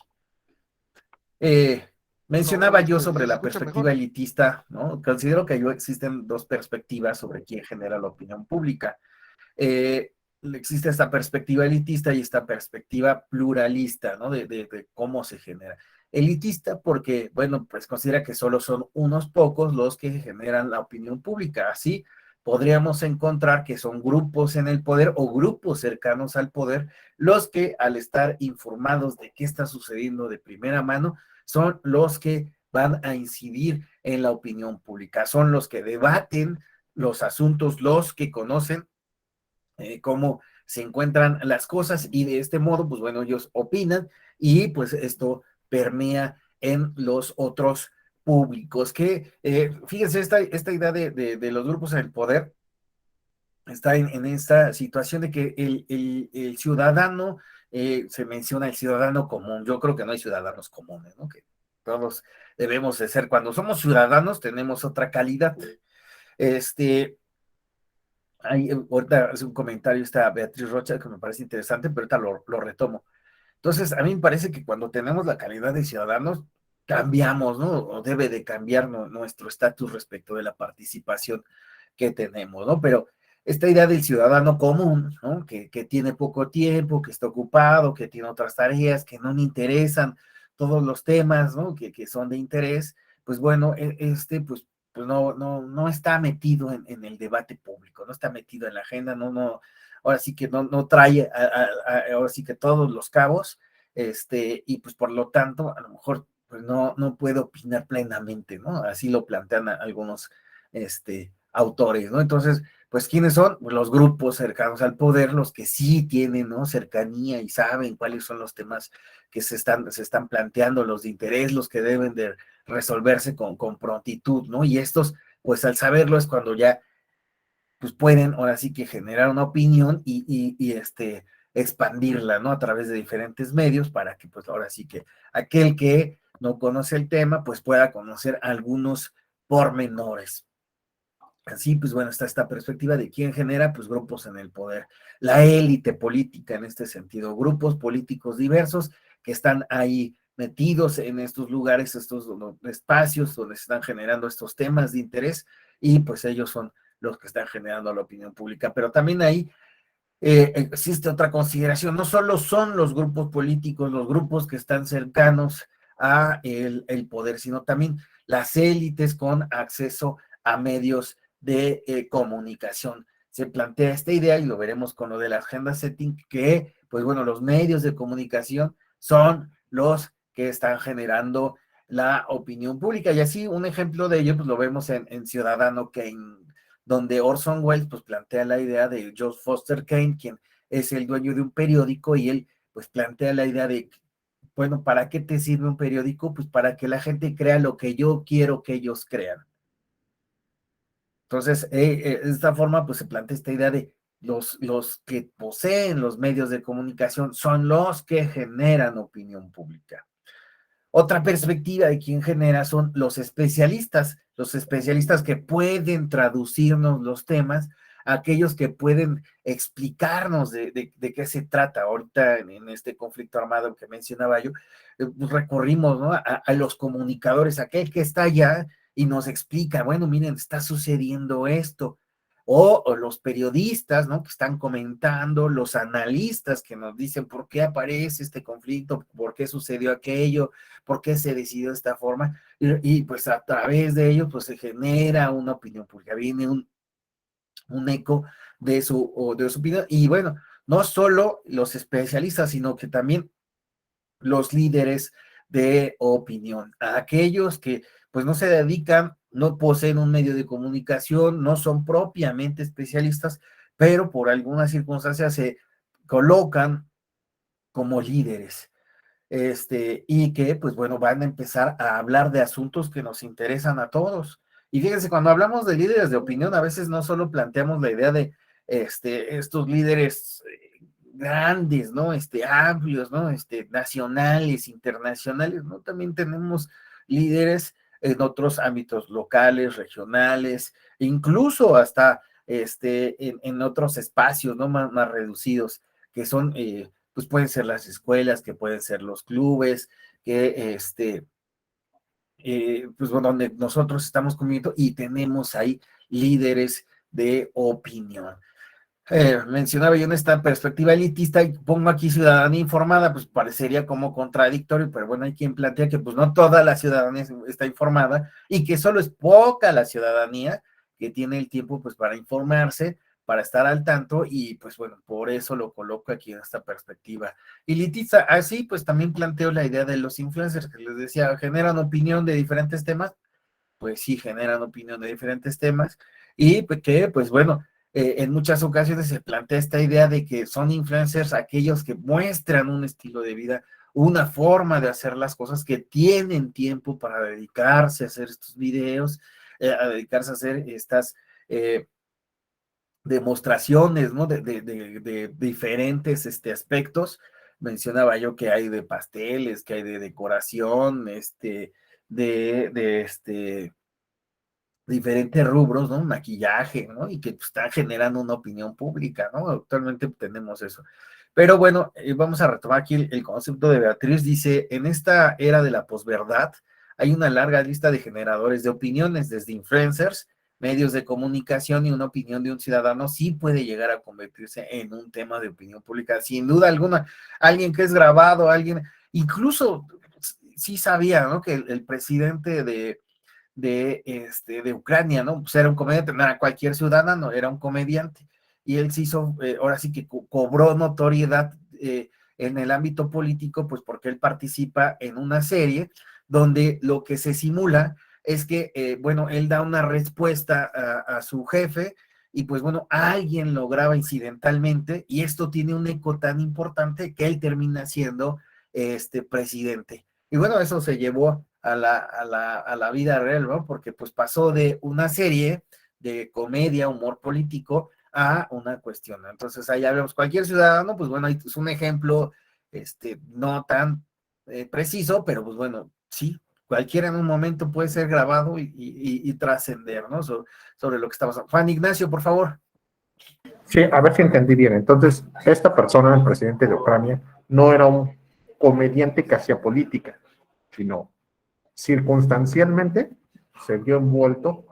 Mencionaba yo sobre la perspectiva elitista, ¿no? Considero que existen dos perspectivas sobre quién genera la opinión pública. Existe esta perspectiva elitista y esta perspectiva pluralista, ¿no? De cómo se genera. Elitista porque, bueno, pues considera que solo son unos pocos los que generan la opinión pública. Así podríamos encontrar que son grupos en el poder o grupos cercanos al poder los que, al estar informados de qué está sucediendo de primera mano, son los que van a incidir en la opinión pública, son los que debaten los asuntos, los que conocen cómo se encuentran las cosas y de este modo, pues bueno, ellos opinan y pues esto permea en los otros públicos, que fíjense, esta idea de los grupos en el poder está en esta situación de que el ciudadano, se menciona el ciudadano común, yo creo que no hay ciudadanos comunes, ¿no? Que todos debemos de ser, cuando somos ciudadanos tenemos otra calidad. Ahorita hace un comentario esta Beatriz Rocha que me parece interesante, pero ahorita lo retomo. Entonces, a mí me parece que cuando tenemos la calidad de ciudadanos, cambiamos, ¿no? O debe de cambiar nuestro estatus respecto de la participación que tenemos, ¿no? Pero esta idea del ciudadano común, ¿no? Que tiene poco tiempo, que está ocupado, que tiene otras tareas, que no le interesan todos los temas, ¿no? Que son de interés, pues bueno, pues no está metido en el debate público, no está metido en la agenda, ahora sí que no trae ahora sí que todos los cabos, y pues por lo tanto, a lo mejor pues no puede opinar plenamente, ¿no? Así lo plantean algunos autores, ¿no? Entonces, pues, ¿quiénes son? Pues los grupos cercanos al poder, los que sí tienen, ¿no? Cercanía y saben cuáles son los temas que se están planteando, los de interés, los que deben de resolverse con prontitud, ¿no? Y estos, pues al saberlo es cuando ya, pues pueden ahora sí que generar una opinión y expandirla, ¿no? A través de diferentes medios para que, pues ahora sí que aquel que no conoce el tema, pues pueda conocer algunos pormenores. Así, pues bueno, está esta perspectiva de quién genera, pues grupos en el poder, la élite política en este sentido, grupos políticos diversos que están ahí metidos en estos lugares, estos espacios donde se están generando estos temas de interés y pues ellos son los que están generando la opinión pública. Pero también ahí existe otra consideración, no solo son los grupos políticos, los grupos que están cercanos a el poder, sino también las élites con acceso a medios de comunicación. Se plantea esta idea y lo veremos con lo de la agenda setting, que pues bueno, los medios de comunicación son los que están generando la opinión pública y así un ejemplo de ello pues lo vemos en Ciudadano Kane, donde Orson Welles pues plantea la idea de George Foster Kane, quien es el dueño de un periódico y él pues plantea la idea de, bueno, ¿para qué te sirve un periódico? Pues para que la gente crea lo que yo quiero que ellos crean. Entonces, de esta forma, pues se plantea esta idea de los que poseen los medios de comunicación son los que generan opinión pública. Otra perspectiva de quien genera son los especialistas que pueden traducirnos los temas, aquellos que pueden explicarnos de qué se trata. Ahorita en este conflicto armado que mencionaba yo, pues recurrimos, ¿no? a los comunicadores, aquel que está allá y nos explica, bueno, miren, está sucediendo esto. O los periodistas, ¿no? Que están comentando, los analistas que nos dicen por qué aparece este conflicto, por qué sucedió aquello, por qué se decidió de esta forma, y pues a través de ellos pues se genera una opinión, porque viene un eco de su opinión, y bueno, no solo los especialistas, sino que también los líderes de opinión, a aquellos que pues no se dedican, no poseen un medio de comunicación, no son propiamente especialistas, pero por alguna circunstancia se colocan como líderes, y que pues bueno, van a empezar a hablar de asuntos que nos interesan a todos. Y fíjense, cuando hablamos de líderes de opinión, a veces no solo planteamos la idea de estos líderes grandes, ¿no? Amplios, ¿no? Nacionales, internacionales, ¿no? También tenemos líderes en otros ámbitos locales, regionales, incluso hasta en otros espacios, ¿no? Más reducidos, que son pues pueden ser las escuelas, que pueden ser los clubes, que pues bueno, donde nosotros estamos conviviendo y tenemos ahí líderes de opinión. Mencionaba yo en esta perspectiva elitista y pongo aquí ciudadanía informada, pues parecería como contradictorio, pero bueno, hay quien plantea que pues no toda la ciudadanía está informada y que solo es poca la ciudadanía que tiene el tiempo pues para informarse, para estar al tanto y pues bueno, por eso lo coloco aquí en esta perspectiva elitista. Así pues también planteo la idea de los influencers que les decía, generan opinión de diferentes temas, pues sí, generan opinión de diferentes temas y pues, que pues bueno, en muchas ocasiones se plantea esta idea de que son influencers aquellos que muestran un estilo de vida, una forma de hacer las cosas, que tienen tiempo para dedicarse a hacer estos videos, a dedicarse a hacer estas demostraciones, ¿no? De diferentes aspectos. Mencionaba yo que hay de pasteles, que hay de decoración, de diferentes rubros, ¿no? Maquillaje, ¿no? Y que pues, está generando una opinión pública, ¿no? Actualmente tenemos eso. Pero bueno, vamos a retomar aquí el concepto de Beatriz. Dice, en esta era de la posverdad, hay una larga lista de generadores de opiniones, desde influencers, medios de comunicación y una opinión de un ciudadano sí puede llegar a convertirse en un tema de opinión pública, sin duda alguna. Alguien que es grabado, alguien, incluso sí sabía, ¿no? Que el presidente de Ucrania, ¿no? Pues era un comediante, no era cualquier ciudadano, era un comediante. Y él se hizo, ahora sí que cobró notoriedad en el ámbito político, pues porque él participa en una serie donde lo que se simula es que, bueno, él da una respuesta a su jefe y pues bueno, alguien lo graba incidentalmente y esto tiene un eco tan importante que él termina siendo presidente. Y bueno, eso se llevó a la vida real, ¿no? Porque pues pasó de una serie de comedia, humor político, a una cuestión, ¿no? Entonces ahí vemos, cualquier ciudadano, pues bueno, es un ejemplo, no tan preciso, pero pues bueno, sí, cualquiera en un momento puede ser grabado y trascender, ¿no? Sobre lo que está pasando. Juan Ignacio, por favor. Sí, a ver si entendí bien. Entonces, esta persona, el presidente de Ucrania, no era un comediante que hacía política, sino circunstancialmente se vio envuelto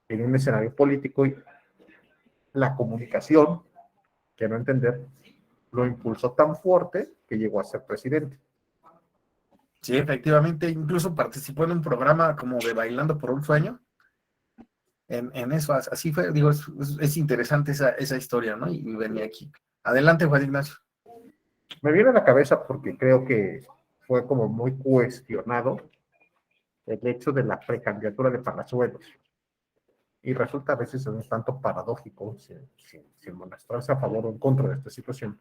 en un escenario político y la comunicación, quiero entender, lo impulsó tan fuerte que llegó a ser presidente. Sí, efectivamente, incluso participó en un programa como de Bailando por un Sueño. En eso, así fue, digo, es interesante esa historia, ¿no? Y venía aquí. Adelante, Juan Ignacio. Me viene a la cabeza porque creo que fue como muy cuestionado el hecho de la precandidatura de Palazuelos. Y resulta a veces un tanto paradójico, sin mostrarse a favor o en contra de esta situación,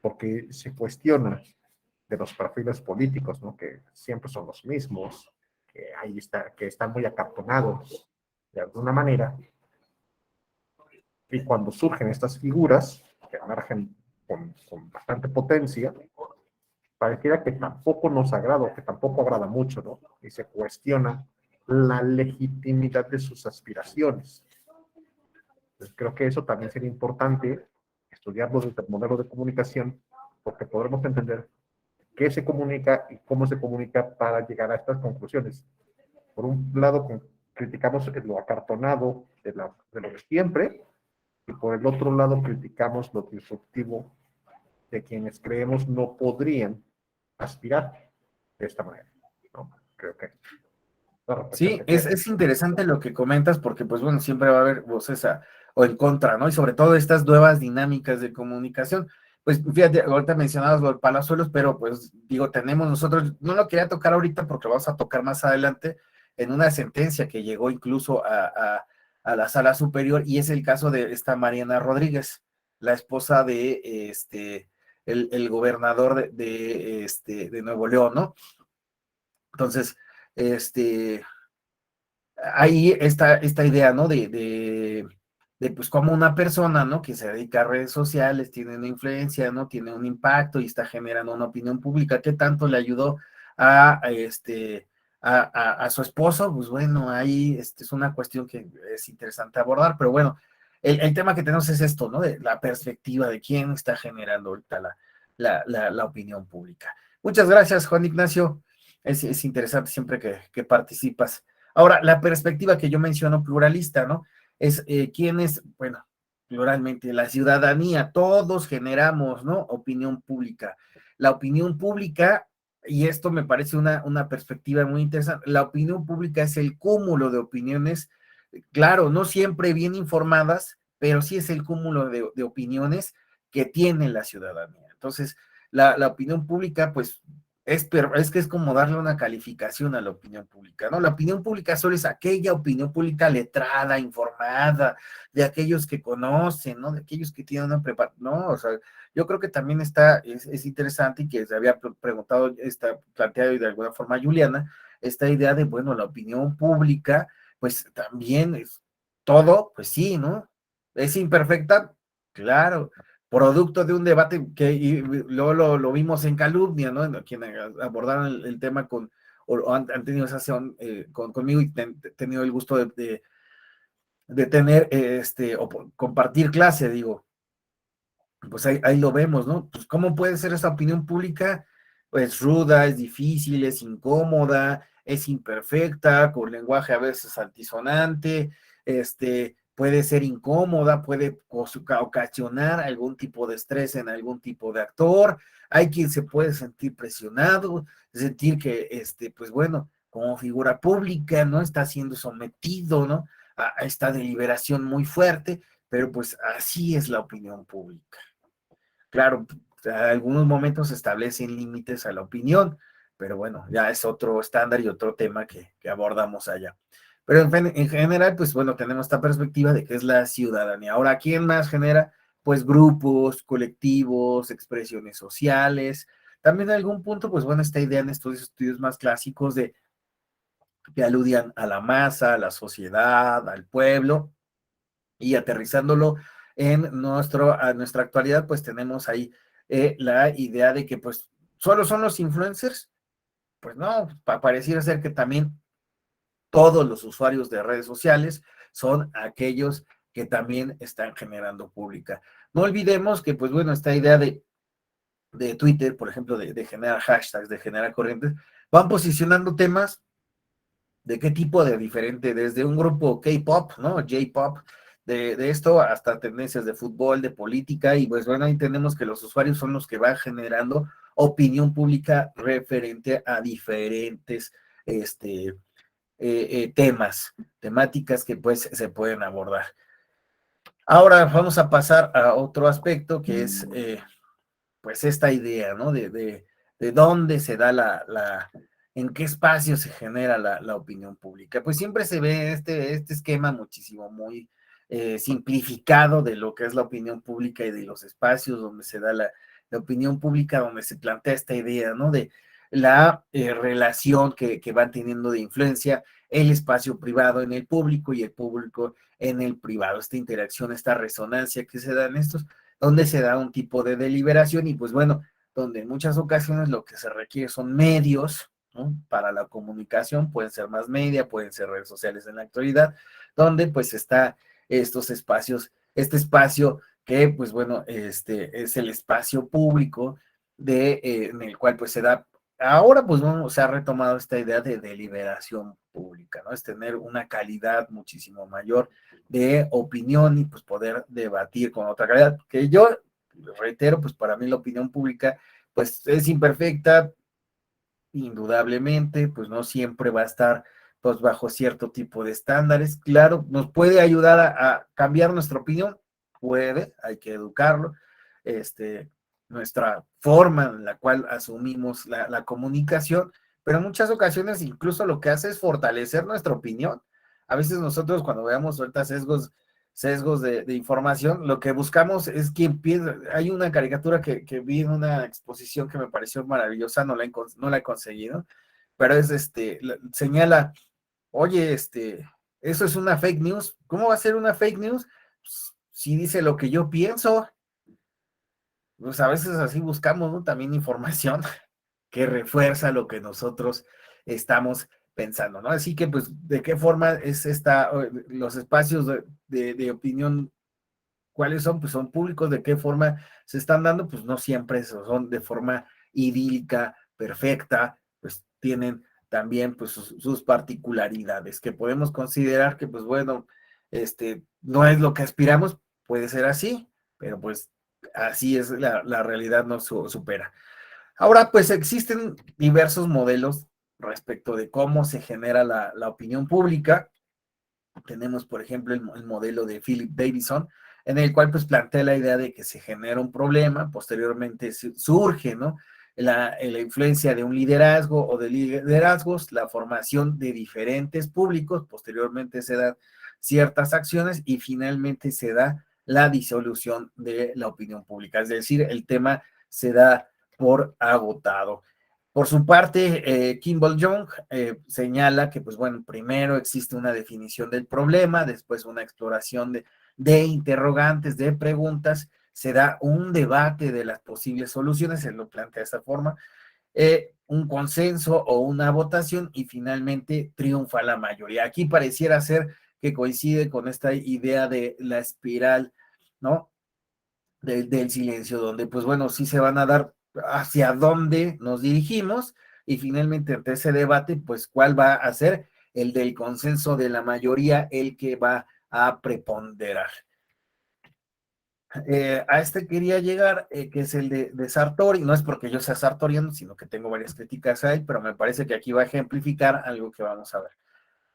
porque se cuestiona de los perfiles políticos, ¿no? Que siempre son los mismos, que ahí está, que están muy acartonados de alguna manera, y cuando surgen estas figuras que emergen con bastante potencia, pareciera que tampoco nos agrada, que tampoco agrada mucho, ¿no? Y se cuestiona la legitimidad de sus aspiraciones. Entonces, creo que eso también sería importante estudiarlo desde el modelo de comunicación, porque podremos entender qué se comunica y cómo se comunica para llegar a estas conclusiones. Por un lado, criticamos lo acartonado de lo de siempre, y por el otro lado, criticamos lo disruptivo de quienes creemos no podrían aspirar de esta manera, ¿no? Creo que sí, es interesante lo que comentas porque pues bueno, siempre va a haber voces o en contra, ¿no? Y sobre todo estas nuevas dinámicas de comunicación. Pues fíjate, ahorita mencionabas lo de Palazuelos, pero pues digo, tenemos nosotros, no lo quería tocar ahorita porque lo vamos a tocar más adelante en una sentencia que llegó incluso a la sala superior y es el caso de esta Mariana Rodríguez, la esposa de el gobernador de Nuevo León, ¿no? Entonces, ahí está esta idea, ¿no? De pues como una persona, ¿no? Que se dedica a redes sociales, tiene una influencia, ¿no? Tiene un impacto y está generando una opinión pública. ¿Qué tanto le ayudó a su esposo? Pues bueno, ahí es una cuestión que es interesante abordar, pero bueno, el tema que tenemos es esto, ¿no? De la perspectiva de quién está generando ahorita la opinión pública. Muchas gracias, Juan Ignacio. Es interesante siempre que participas. Ahora, la perspectiva que yo menciono pluralista, ¿no? Es quién es, bueno, pluralmente, la ciudadanía, todos generamos, ¿no? Opinión pública. La opinión pública, y esto me parece una perspectiva muy interesante, la opinión pública es el cúmulo de opiniones, claro, no siempre bien informadas, pero sí es el cúmulo de opiniones que tiene la ciudadanía. Entonces, la opinión pública, pues, es que es como darle una calificación a la opinión pública, ¿no? La opinión pública solo es aquella opinión pública letrada, informada, de aquellos que conocen, ¿no? De aquellos que tienen una preparación, ¿no? O sea, yo creo que también es interesante y que se había preguntado, planteado y de alguna forma Juliana, esta idea de, bueno, la opinión pública, pues también es todo, pues sí, ¿no? ¿Es imperfecta? Claro, producto de un debate que y luego lo vimos en Calumnia, ¿no? En quienes abordaron el tema o han tenido esa sesión conmigo y tenido el gusto de tener, o compartir clase, digo, pues ahí lo vemos, ¿no? Pues ¿cómo puede ser esa opinión pública? Pues ruda, es difícil, es incómoda, es imperfecta, con lenguaje a veces altisonante, puede ser incómoda, puede ocasionar algún tipo de estrés en algún tipo de actor, hay quien se puede sentir presionado, sentir que, pues bueno, como figura pública, ¿no? Está siendo sometido, ¿no? A esta deliberación muy fuerte, pero pues así es la opinión pública. Claro, en algunos momentos se establecen límites a la opinión, pero bueno, ya es otro estándar y otro tema que abordamos allá. Pero en general, pues bueno, tenemos esta perspectiva de que es la ciudadanía. Ahora, ¿quién más genera? Pues grupos, colectivos, expresiones sociales. También en algún punto, pues bueno, esta idea en estos estudios más clásicos de que aludían a la masa, a la sociedad, al pueblo, y aterrizándolo a nuestra actualidad, pues tenemos ahí la idea de que pues solo son los influencers. Pues no, pareciera ser que también todos los usuarios de redes sociales son aquellos que también están generando pública. No olvidemos que, pues bueno, esta idea de Twitter, por ejemplo, de generar hashtags, de generar corrientes, van posicionando temas de qué tipo de diferente, desde un grupo K-pop, ¿no? J-pop, de esto hasta tendencias de fútbol, de política, y pues bueno, ahí tenemos que los usuarios son los que van generando opinión pública referente a diferentes temáticas que pues se pueden abordar. Ahora vamos a pasar a otro aspecto que es pues esta idea, ¿no? De dónde se da en qué espacio se genera la opinión pública. Pues siempre se ve este esquema muchísimo muy simplificado de lo que es la opinión pública y de los espacios donde se da la opinión pública, donde se plantea esta idea, ¿no? De la relación que van teniendo de influencia el espacio privado en el público y el público en el privado, esta interacción, esta resonancia que se da en estos, donde se da un tipo de deliberación y pues bueno, donde en muchas ocasiones lo que se requiere son medios, ¿no? Para la comunicación, pueden ser más media, pueden ser redes sociales en la actualidad, donde pues está estos espacios, este espacio que pues bueno, es el espacio público en el cual pues se da, ahora pues bueno, se ha retomado esta idea de deliberación pública, ¿no? Es tener una calidad muchísimo mayor de opinión y pues poder debatir con otra calidad, que yo reitero, pues para mí la opinión pública pues es imperfecta, indudablemente, pues no siempre va a estar pues bajo cierto tipo de estándares, claro, nos puede ayudar a cambiar nuestra opinión, puede, hay que educarlo, nuestra forma en la cual asumimos la comunicación, pero en muchas ocasiones incluso lo que hace es fortalecer nuestra opinión. A veces nosotros cuando veamos ahorita sesgos de información, lo que buscamos es quien piensa. Hay una caricatura que vi en una exposición que me pareció maravillosa, no la he conseguido, pero es señala, oye, eso es una fake news. ¿Cómo va a ser una fake news? Pues, si dice lo que yo pienso. Pues a veces así buscamos, ¿no? También información que refuerza lo que nosotros estamos pensando, ¿no? Así que, pues, ¿de qué forma es los espacios de opinión ¿Cuáles son? Pues son públicos. ¿De qué forma se están dando? Pues no siempre son de forma idílica, perfecta, pues tienen también pues sus particularidades que podemos considerar que pues bueno, no es lo que aspiramos, puede ser así, pero pues así es la realidad, nos supera. Ahora pues existen diversos modelos respecto de cómo se genera la opinión pública. Tenemos, por ejemplo, el modelo de Philip Davidson, en el cual pues plantea la idea de que se genera un problema, posteriormente surge, ¿no? La influencia de un liderazgo o de liderazgos, la formación de diferentes públicos, posteriormente se dan ciertas acciones y finalmente se da la disolución de la opinión pública, es decir, el tema se da por agotado. Por su parte, Kimball Young señala que, pues bueno, primero existe una definición del problema, después una exploración de interrogantes, de preguntas, se da un debate de las posibles soluciones, él lo plantea de esta forma, un consenso o una votación y finalmente triunfa la mayoría. Aquí pareciera ser que coincide con esta idea de la espiral, ¿no? Del silencio, donde pues bueno, sí se van a dar hacia dónde nos dirigimos y finalmente ante ese debate, pues cuál va a ser el del consenso de la mayoría, el que va a preponderar. A este quería llegar, que es el de Sartori, no es porque yo sea sartoriano, sino que tengo varias críticas a él, pero me parece que aquí va a ejemplificar algo que vamos a ver.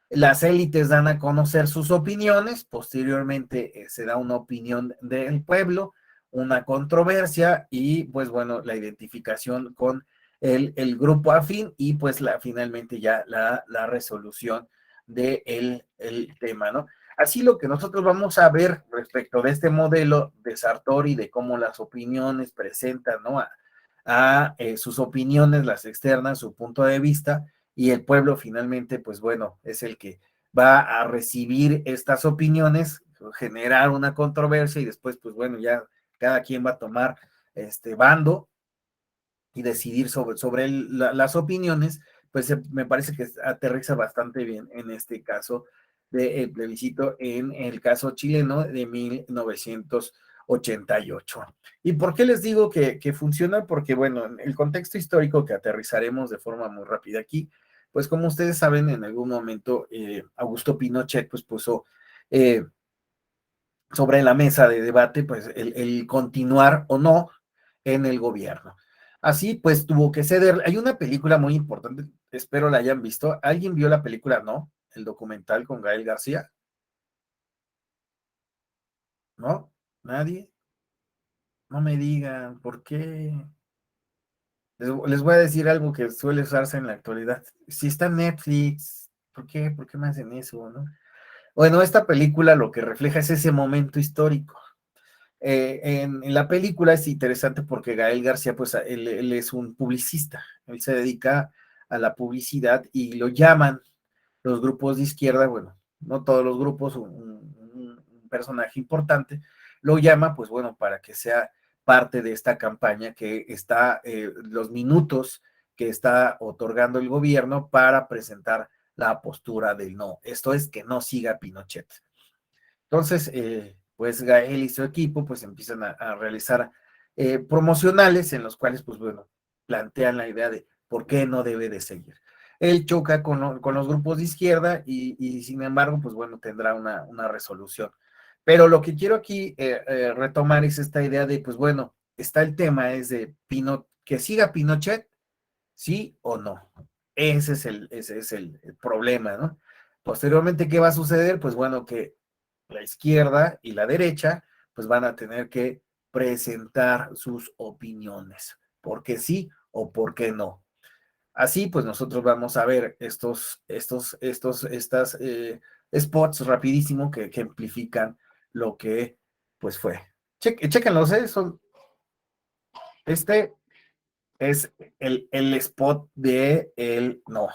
Las élites dan a conocer sus opiniones, posteriormente se da una opinión del pueblo, una controversia y pues bueno, la identificación con el grupo afín y pues finalmente ya la resolución del el tema, ¿no? Así lo que nosotros vamos a ver respecto de este modelo de Sartori, de cómo las opiniones presentan, ¿no? Sus opiniones, las externas, su punto de vista, y el pueblo finalmente, pues bueno, es el que va a recibir estas opiniones, generar una controversia y después, pues bueno, ya cada quien va a tomar este bando y decidir sobre las opiniones, pues me parece que aterriza bastante bien en este caso de plebiscito en el caso chileno de 1988. ¿Y por qué les digo que funciona? Porque, bueno, en el contexto histórico que aterrizaremos de forma muy rápida aquí, pues como ustedes saben, en algún momento Augusto Pinochet pues puso sobre la mesa de debate pues el continuar o no en el gobierno. Así pues tuvo que ceder. Hay una película muy importante, espero la hayan visto. ¿Alguien vio la película? No, el documental con Gael García. ¿No? ¿Nadie? No me digan, ¿por qué? Les voy a decir algo que suele usarse en la actualidad. Si está en Netflix, ¿por qué? ¿Por qué me hacen eso, no? Bueno, esta película lo que refleja es ese momento histórico. En la película es interesante porque Gael García, pues él es un publicista, él se dedica a la publicidad y lo llaman los grupos de izquierda, bueno, no todos los grupos, un personaje importante, lo llama, pues bueno, para que sea parte de esta campaña que está, los minutos que está otorgando el gobierno para presentar la postura del no. Esto es que no siga Pinochet. Entonces, pues Gael y su equipo pues empiezan a realizar promocionales en los cuales pues bueno, plantean la idea de por qué no debe de seguir. Él choca con los grupos de izquierda y sin embargo pues bueno, tendrá una resolución. Pero lo que quiero aquí retomar es esta idea de pues bueno, está el tema es de que siga Pinochet, sí o no. Ese es el problema, ¿no? Posteriormente, ¿qué va a suceder? Pues bueno, que la izquierda y la derecha, pues van a tener que presentar sus opiniones, porque sí o porque no. Así, pues nosotros vamos a ver estas spots rapidísimo que ejemplifican lo que pues fue. Chéquenlos, este es el spot de el no.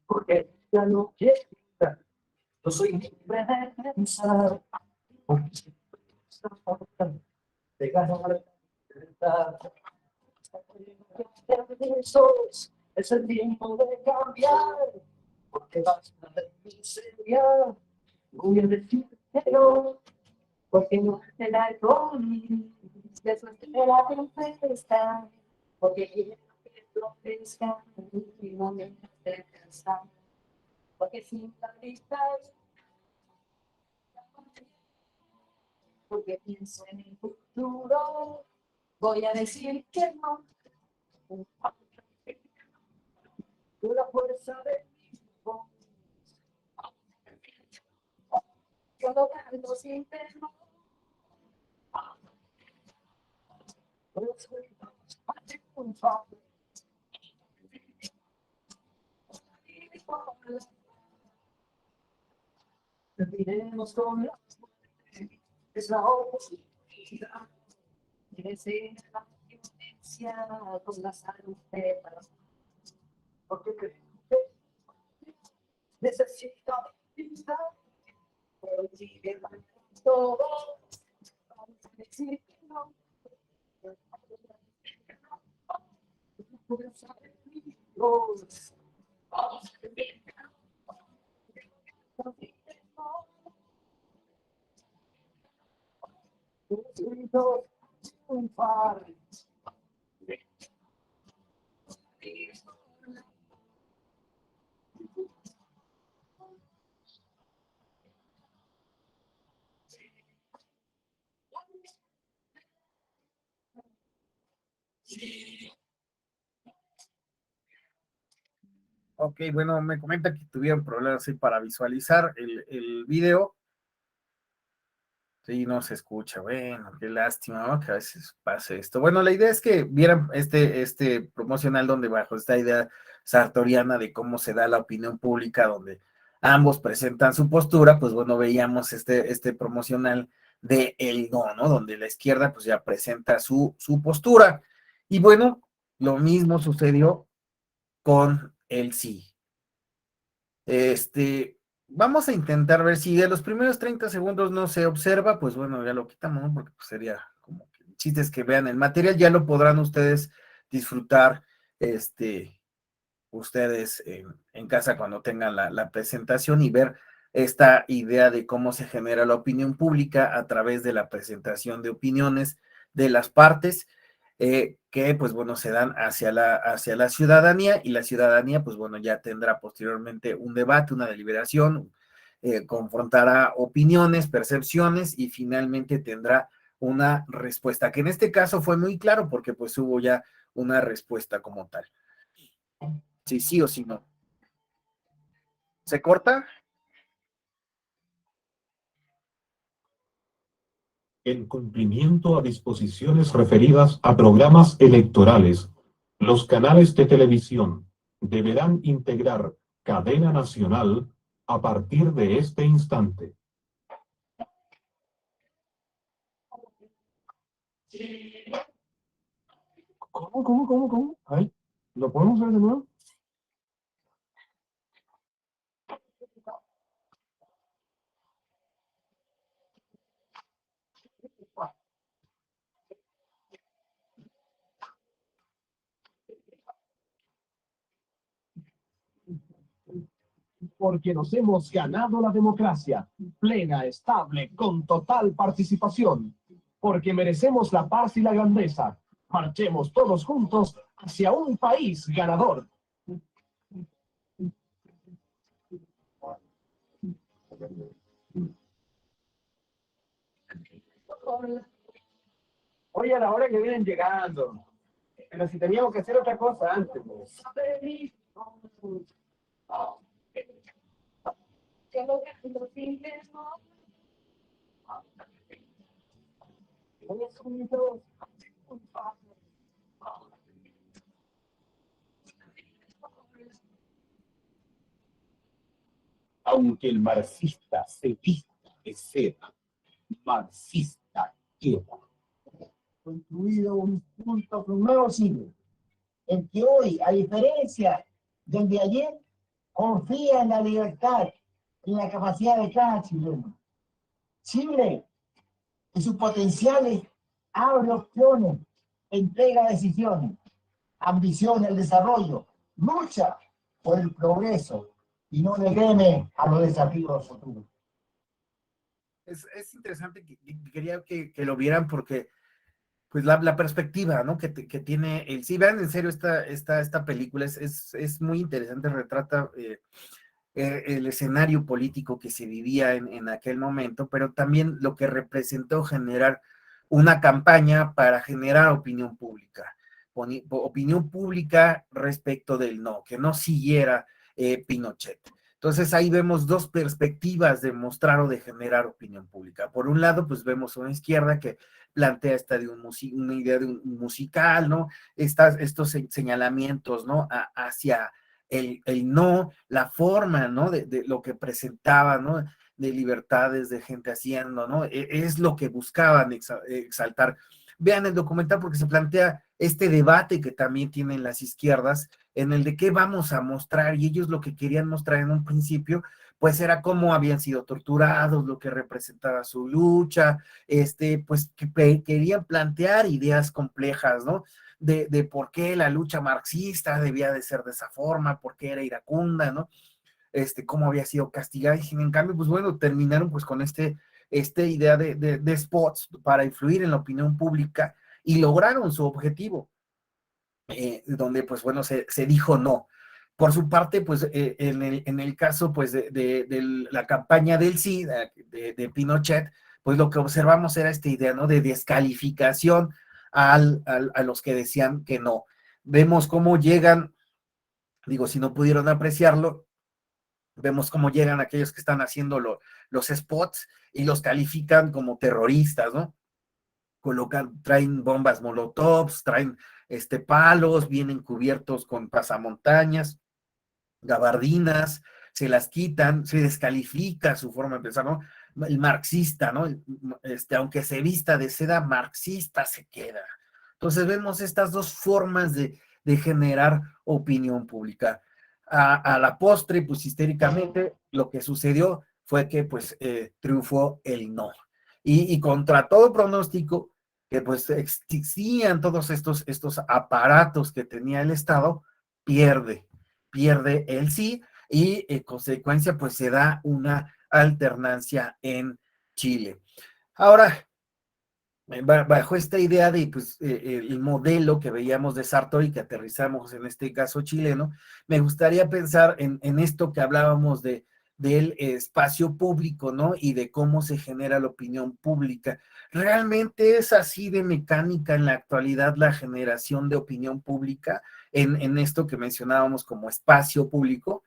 Porque ya no quiero, yo soy libre de pensar, porque si está faltando de ganar, de verdad, Es el tiempo de cambiar, porque basta de miseria. Voy a decirte no, porque no te la doy. Después de la tempestad, porque quiero que florezca y no me hace cansar. Porque sin claridad, porque pienso en el futuro, voy a decir que no. Con la fuerza de mi voz, cada canto sin temor. Terminemos con la muerte, es la oportunidad de vencer la violencia con la salud de la paz. Porque creo que necesito vida, pero si me van todo, vamos a decir que no. Ok, bueno, me comenta que tuvieron problemas ahí para visualizar el video. Sí, no se escucha. Bueno, qué lástima, ¿no? Que a veces pase esto. Bueno, la idea es que vieran este promocional donde bajo esta idea sartoriana de cómo se da la opinión pública, donde ambos presentan su postura, pues bueno, veíamos este promocional de el no, donde la izquierda pues ya presenta su postura. Y bueno, lo mismo sucedió con el sí. Vamos a intentar ver si de los primeros 30 segundos no se observa, pues bueno, ya lo quitamos, ¿no? Porque pues sería como que chistes que vean el material, ya lo podrán ustedes disfrutar, ustedes en casa cuando tengan la presentación y ver esta idea de cómo se genera la opinión pública a través de la presentación de opiniones de las partes, que pues bueno, se dan hacia la ciudadanía, y la ciudadanía pues bueno, ya tendrá posteriormente un debate, una deliberación, confrontará opiniones, percepciones y finalmente tendrá una respuesta, que en este caso fue muy claro porque pues hubo ya una respuesta como tal. Sí, sí o sí no. ¿Se corta? En cumplimiento a disposiciones referidas a programas electorales, los canales de televisión deberán integrar cadena nacional a partir de este instante. ¿Cómo? Ay, ¿lo podemos ver de nuevo? Porque nos hemos ganado la democracia, plena, estable, con total participación. Porque merecemos la paz y la grandeza. Marchemos todos juntos hacia un país ganador. Oye, a la hora que vienen llegando. Pero si teníamos que hacer otra cosa antes. Aunque el marxista se vista de seda, marxista queda. Construido un nuevo siglo, en que hoy, a diferencia del de ayer, confía en la libertad, en la capacidad de cada chileno. Chile, en sus potenciales, abre opciones, entrega decisiones. ambiciona el desarrollo, lucha por el progreso y no le teme a los desafíos futuros. Es interesante, quería que lo vieran porque pues la perspectiva, ¿no? Que tiene el, sí, vean en serio esta película, es muy interesante, retrata el escenario político que se vivía en aquel momento, pero también lo que representó generar una campaña para generar opinión pública, opinión pública respecto del no, que no siguiera Pinochet. Entonces ahí vemos dos perspectivas de mostrar o de generar opinión pública. Por un lado, pues vemos una izquierda que plantea una idea de un musical, ¿no? Estos señalamientos, ¿no? Hacia el no, la forma, ¿no? De lo que presentaba, ¿no? De libertades, de gente haciendo, ¿no? Es lo que buscaban exaltar. Vean el documental porque se plantea este debate que también tienen las izquierdas en el de qué vamos a mostrar, y ellos lo que querían mostrar en un principio pues era cómo habían sido torturados, lo que representaba su lucha, pues que querían plantear ideas complejas, ¿no? De por qué la lucha marxista debía de ser de esa forma, por qué era iracunda, ¿no? Cómo había sido castigada, y en cambio, pues bueno, terminaron pues con esta idea de spots para influir en la opinión pública y lograron su objetivo, donde pues bueno, se dijo no. Por su parte, pues en el caso pues de la campaña del sí, de Pinochet, pues lo que observamos era esta idea, ¿no? De descalificación a los que decían que no. Vemos cómo llegan, digo, si no pudieron apreciarlo, vemos cómo llegan aquellos que están haciendo los spots y los califican como terroristas, ¿no? Traen bombas molotovs, traen palos, vienen cubiertos con pasamontañas, gabardinas, se las quitan, se descalifica su forma de pensar, ¿no? El marxista, ¿no? Aunque se vista de seda, marxista se queda. Entonces vemos estas dos formas de generar opinión pública. A la postre, pues históricamente, lo que sucedió fue que pues triunfó el no. Y contra todo pronóstico, que pues existían todos estos aparatos que tenía el Estado, pierde el sí, y en consecuencia pues se da una alternancia en Chile. Ahora, bajo esta idea de pues, el modelo que veíamos de Sartori, que aterrizamos en este caso chileno, me gustaría pensar en esto que hablábamos del espacio público, ¿no? Y de cómo se genera la opinión pública. ¿Realmente es así de mecánica en la actualidad la generación de opinión pública en esto que mencionábamos como espacio público?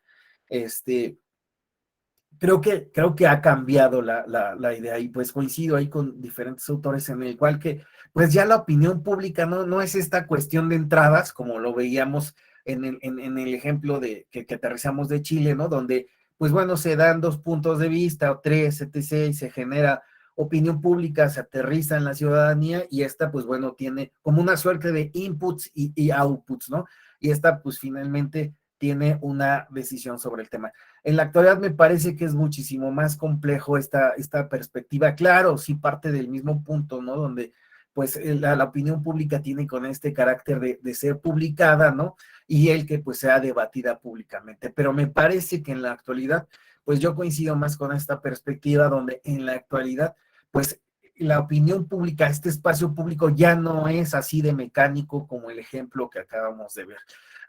Creo que ha cambiado la idea, y pues coincido ahí con diferentes autores en el cual que pues ya la opinión pública no es esta cuestión de entradas como lo veíamos en el ejemplo que aterrizamos de Chile, ¿no? Donde pues bueno, se dan dos puntos de vista o tres, etc., y se genera opinión pública, se aterriza en la ciudadanía, y esta pues bueno tiene como una suerte de inputs y outputs, ¿no? Y esta pues finalmente tiene una decisión sobre el tema. En la actualidad me parece que es muchísimo más complejo esta perspectiva. Claro, sí parte del mismo punto, ¿no? Donde pues la opinión pública tiene con este carácter de ser publicada, ¿no? Y el que pues sea debatida públicamente. Pero me parece que en la actualidad, pues yo coincido más con esta perspectiva donde en la actualidad, pues la opinión pública, este espacio público ya no es así de mecánico como el ejemplo que acabamos de ver.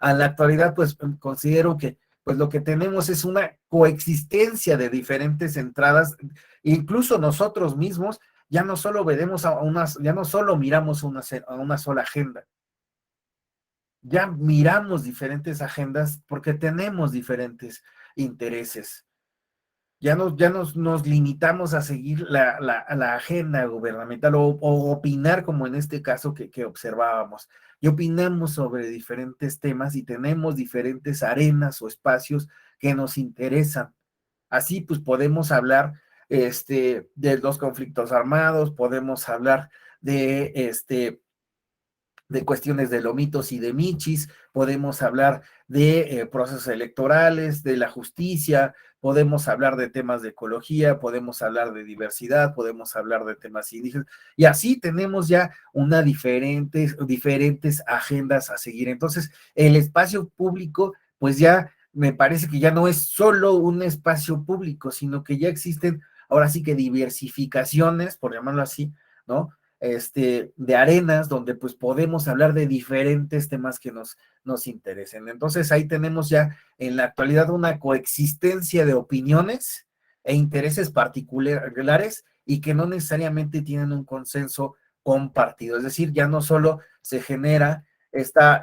A la actualidad, pues considero que pues lo que tenemos es una coexistencia de diferentes entradas, incluso nosotros mismos ya no solo veremos ya no solo miramos a una sola agenda, ya miramos diferentes agendas porque tenemos diferentes intereses. Ya nos limitamos a seguir la agenda gubernamental o opinar, como en este caso que observábamos. Y opinamos sobre diferentes temas y tenemos diferentes arenas o espacios que nos interesan. Así pues podemos hablar de los conflictos armados, podemos hablar de cuestiones de lomitos y de michis, podemos hablar de procesos electorales, de la justicia, podemos hablar de temas de ecología, podemos hablar de diversidad, podemos hablar de temas indígenas, y así tenemos ya diferentes agendas a seguir. Entonces, el espacio público, pues ya me parece que ya no es solo un espacio público, sino que ya existen ahora sí que diversificaciones, por llamarlo así, ¿no? De arenas donde pues podemos hablar de diferentes temas que nos interesen. Entonces ahí tenemos ya en la actualidad una coexistencia de opiniones e intereses particulares y que no necesariamente tienen un consenso compartido. Es decir, ya no solo se genera esta,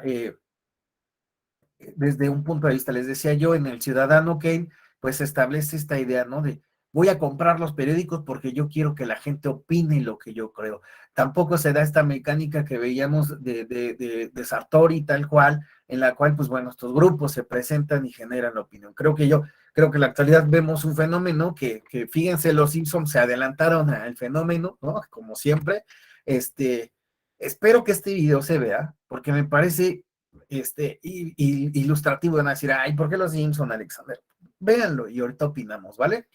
desde un punto de vista, les decía yo, en el Ciudadano Kane, pues se establece esta idea, ¿no? De voy a comprar los periódicos porque yo quiero que la gente opine lo que yo creo. Tampoco se da esta mecánica que veíamos de Sartori tal cual, en la cual, pues bueno, estos grupos se presentan y generan la opinión. Creo que en la actualidad vemos un fenómeno que fíjense, los Simpsons se adelantaron al fenómeno, ¿no? Como siempre. Espero que este video se vea, porque me parece ilustrativo. Van a decir, ay, ¿por qué los Simpson, Alexander? Véanlo y ahorita opinamos, ¿vale?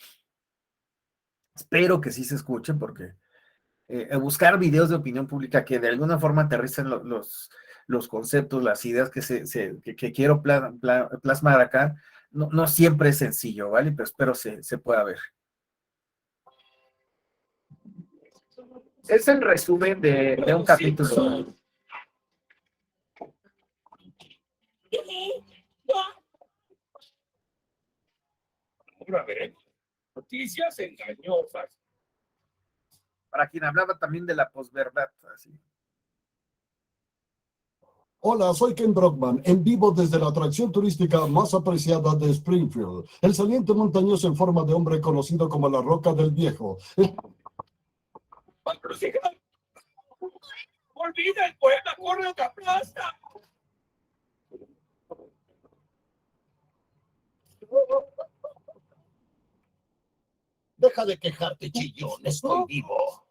Espero que sí se escuche, porque buscar videos de opinión pública que de alguna forma aterricen los conceptos, las ideas que quiero plasmar acá, no siempre es sencillo, ¿vale? Pero espero se pueda ver. Es el resumen de un capítulo. Noticias engañosas. Para quien hablaba también de la posverdad, así. Hola, soy Ken Brockman, en vivo desde la atracción turística más apreciada de Springfield, el saliente montañoso en forma de hombre conocido como la Roca del Viejo. Olvida el poema, corre otra plaza. Deja de quejarte, chillón, estoy vivo.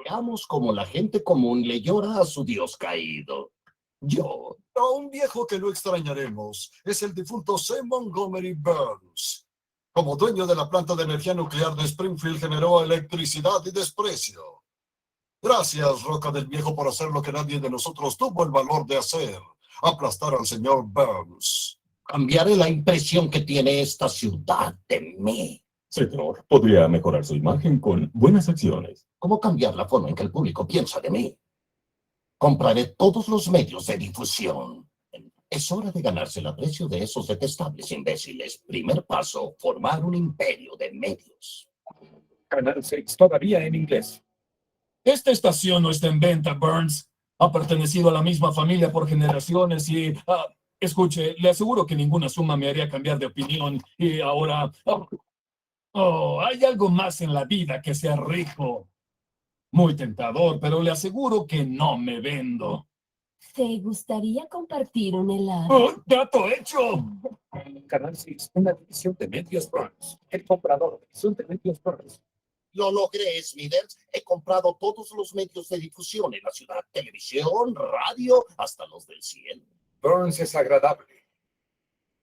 Veamos cómo la gente común le llora a su dios caído. Yo. A un viejo que no extrañaremos es el difunto C. Montgomery Burns. Como dueño de la planta de energía nuclear de Springfield, generó electricidad y desprecio. Gracias, Roca del Viejo, por hacer lo que nadie de nosotros tuvo el valor de hacer: aplastar al señor Burns. Cambiaré la impresión que tiene esta ciudad de mí. Señor, podría mejorar su imagen con buenas acciones. ¿Cómo cambiar la forma en que el público piensa de mí? Compraré todos los medios de difusión. Es hora de ganarse el aprecio de esos detestables imbéciles. Primer paso, formar un imperio de medios. Canal 6, todavía en inglés. Esta estación no está en venta, Burns. Ha pertenecido a la misma familia por generaciones y... escuche, le aseguro que ninguna suma me haría cambiar de opinión. Y ahora... hay algo más en la vida que ser rico. Muy tentador, pero le aseguro que no me vendo. ¿Te gustaría compartir un helado? ¡Trato hecho! Canal 6, una división de medios Burns. El comprador, división de medios Burns. Lo logré, Smithers. He comprado todos los medios de difusión en la ciudad. Televisión, radio, hasta los del cielo. Burns es agradable.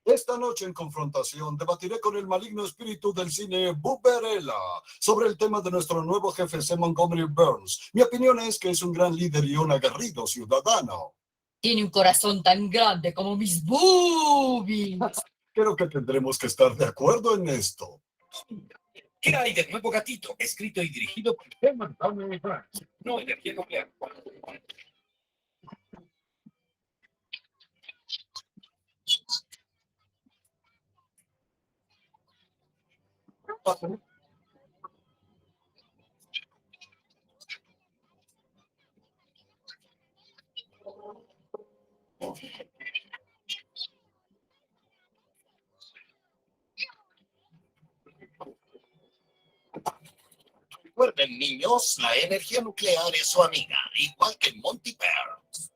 Esta noche en Confrontación debatiré con el maligno espíritu del cine Buberella sobre el tema de nuestro nuevo jefe C. Montgomery Burns. Mi opinión es que es un gran líder y un aguerrido ciudadano. Tiene un corazón tan grande como mis boobies. Creo que tendremos que estar de acuerdo en esto. ¿Qué hay de nuevo, gatito? Escrito y dirigido por C. Montgomery Burns. No energía nuclear. Recuerden, niños, la energía nuclear es su amiga, igual que Monty Burns.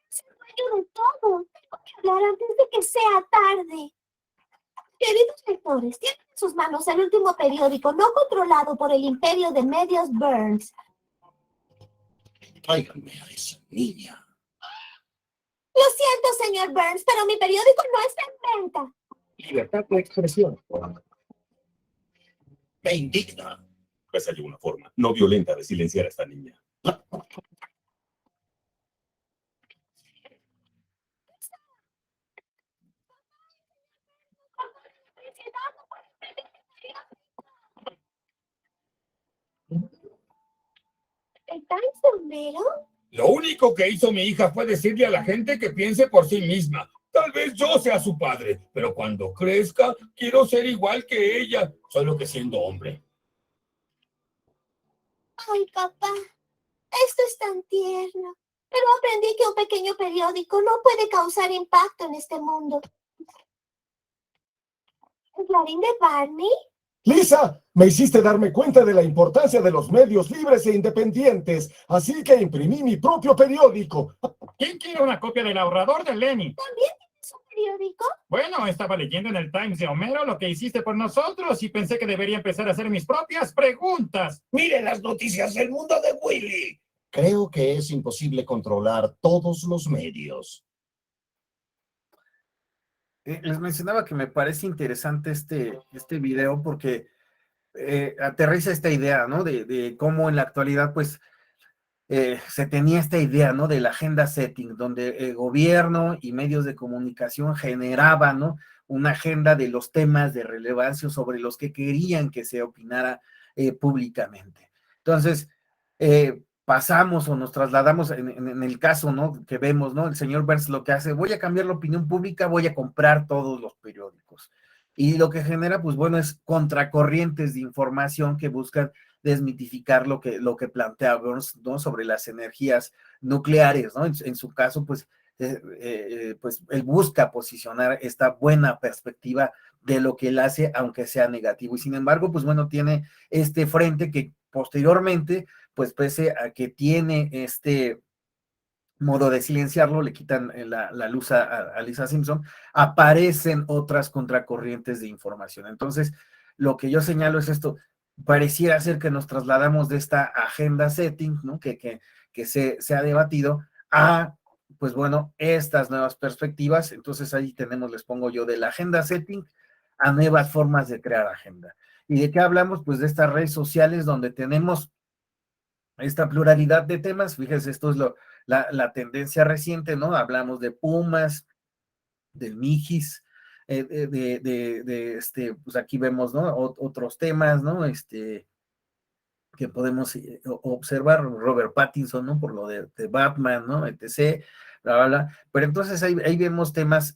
Se fue de todo. Tengo que hablar antes de que sea tarde. Queridos lectores, tienen sus manos el último periódico no controlado por el imperio de medios Burns. Tráiganme a esa niña. Lo siento, señor Burns, pero mi periódico no está en venta. Libertad de expresión. Me indigna. Pues hay una forma no violenta de silenciar a esta niña. ¿El Times de Homero? Lo único que hizo mi hija fue decirle a la gente que piense por sí misma. Tal vez yo sea su padre, pero cuando crezca, quiero ser igual que ella, solo que siendo hombre. Ay, papá, esto es tan tierno. Pero aprendí que un pequeño periódico no puede causar impacto en este mundo. ¿El Clarín de Barney? Lisa, me hiciste darme cuenta de la importancia de los medios libres e independientes, así que imprimí mi propio periódico. ¿Quién quiere una copia del ahorrador de Lenny? ¿También tienes un periódico? Bueno, estaba leyendo en el Times de Homero lo que hiciste por nosotros y pensé que debería empezar a hacer mis propias preguntas. Mire las noticias del mundo de Willy. Creo que es imposible controlar todos los medios. Les mencionaba que me parece interesante este video porque aterriza esta idea, ¿no? De cómo en la actualidad, pues, se tenía esta idea, ¿no? De la agenda setting, donde el gobierno y medios de comunicación generaban, ¿no? Una agenda de los temas de relevancia sobre los que querían que se opinara públicamente. Entonces, pasamos o nos trasladamos en el caso, ¿no? Que vemos, ¿no? El señor Burns lo que hace, voy a cambiar la opinión pública, voy a comprar todos los periódicos. Y lo que genera, pues bueno, es contracorrientes de información que buscan desmitificar lo que plantea Burns, ¿no? Sobre las energías nucleares, ¿no? En su caso, pues él busca posicionar esta buena perspectiva de lo que él hace, aunque sea negativo. Y sin embargo, pues bueno, tiene este frente que posteriormente, pues pese a que tiene este modo de silenciarlo, le quitan la luz a Lisa Simpson, aparecen otras contracorrientes de información. Entonces, lo que yo señalo es esto, pareciera ser que nos trasladamos de esta agenda setting, ¿no? Que se ha debatido a, pues bueno, estas nuevas perspectivas. Entonces ahí tenemos, les pongo yo, de la agenda setting a nuevas formas de crear agenda. ¿Y de qué hablamos? Pues de estas redes sociales donde tenemos esta pluralidad de temas. Fíjense, esto es la tendencia reciente, ¿no? Hablamos de Pumas, del Mijis, pues aquí vemos, ¿no? Otros temas, ¿no? Que podemos observar, Robert Pattinson, ¿no? Por lo de Batman, ¿no? Etc., bla, bla, bla. Pero entonces ahí vemos temas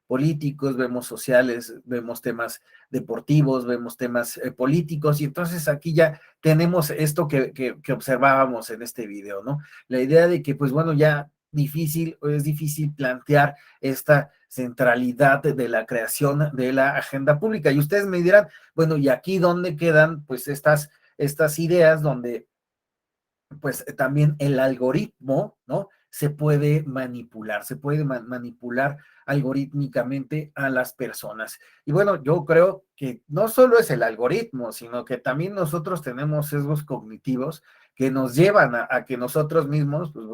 políticos, vemos sociales, vemos temas deportivos, vemos temas políticos, y entonces aquí ya tenemos esto que observábamos en este video, ¿no? La idea de que, pues bueno, ya es difícil plantear esta centralidad de la creación de la agenda pública. Y ustedes me dirán, bueno, ¿y aquí dónde quedan, pues, estas ideas donde, pues, también el algoritmo, ¿no? Se puede manipular, manipular algorítmicamente a las personas. Y bueno, yo creo que no solo es el algoritmo, sino que también nosotros tenemos sesgos cognitivos que nos llevan a que nosotros mismos, pues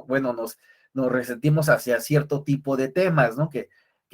bueno, nos resentimos hacia cierto tipo de temas, ¿no? Que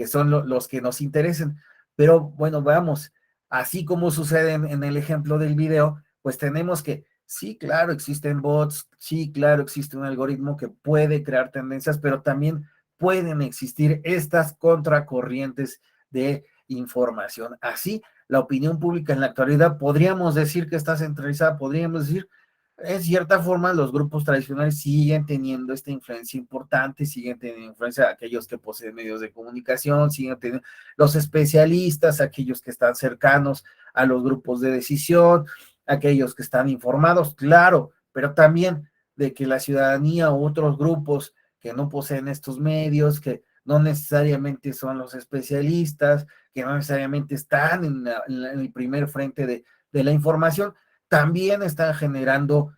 son los que nos interesen. Pero bueno, vamos, así como sucede en el ejemplo del video, pues tenemos que, sí, claro, existen bots, sí, claro, existe un algoritmo que puede crear tendencias, pero también pueden existir estas contracorrientes de información. Así, la opinión pública en la actualidad, podríamos decir que está centralizada, podríamos decir, en cierta forma, los grupos tradicionales siguen teniendo esta influencia importante, siguen teniendo influencia aquellos que poseen medios de comunicación, siguen teniendo los especialistas, aquellos que están cercanos a los grupos de decisión, aquellos que están informados, claro, pero también de que la ciudadanía u otros grupos que no poseen estos medios, que no necesariamente son los especialistas, que no necesariamente están en el primer frente de la información, también están generando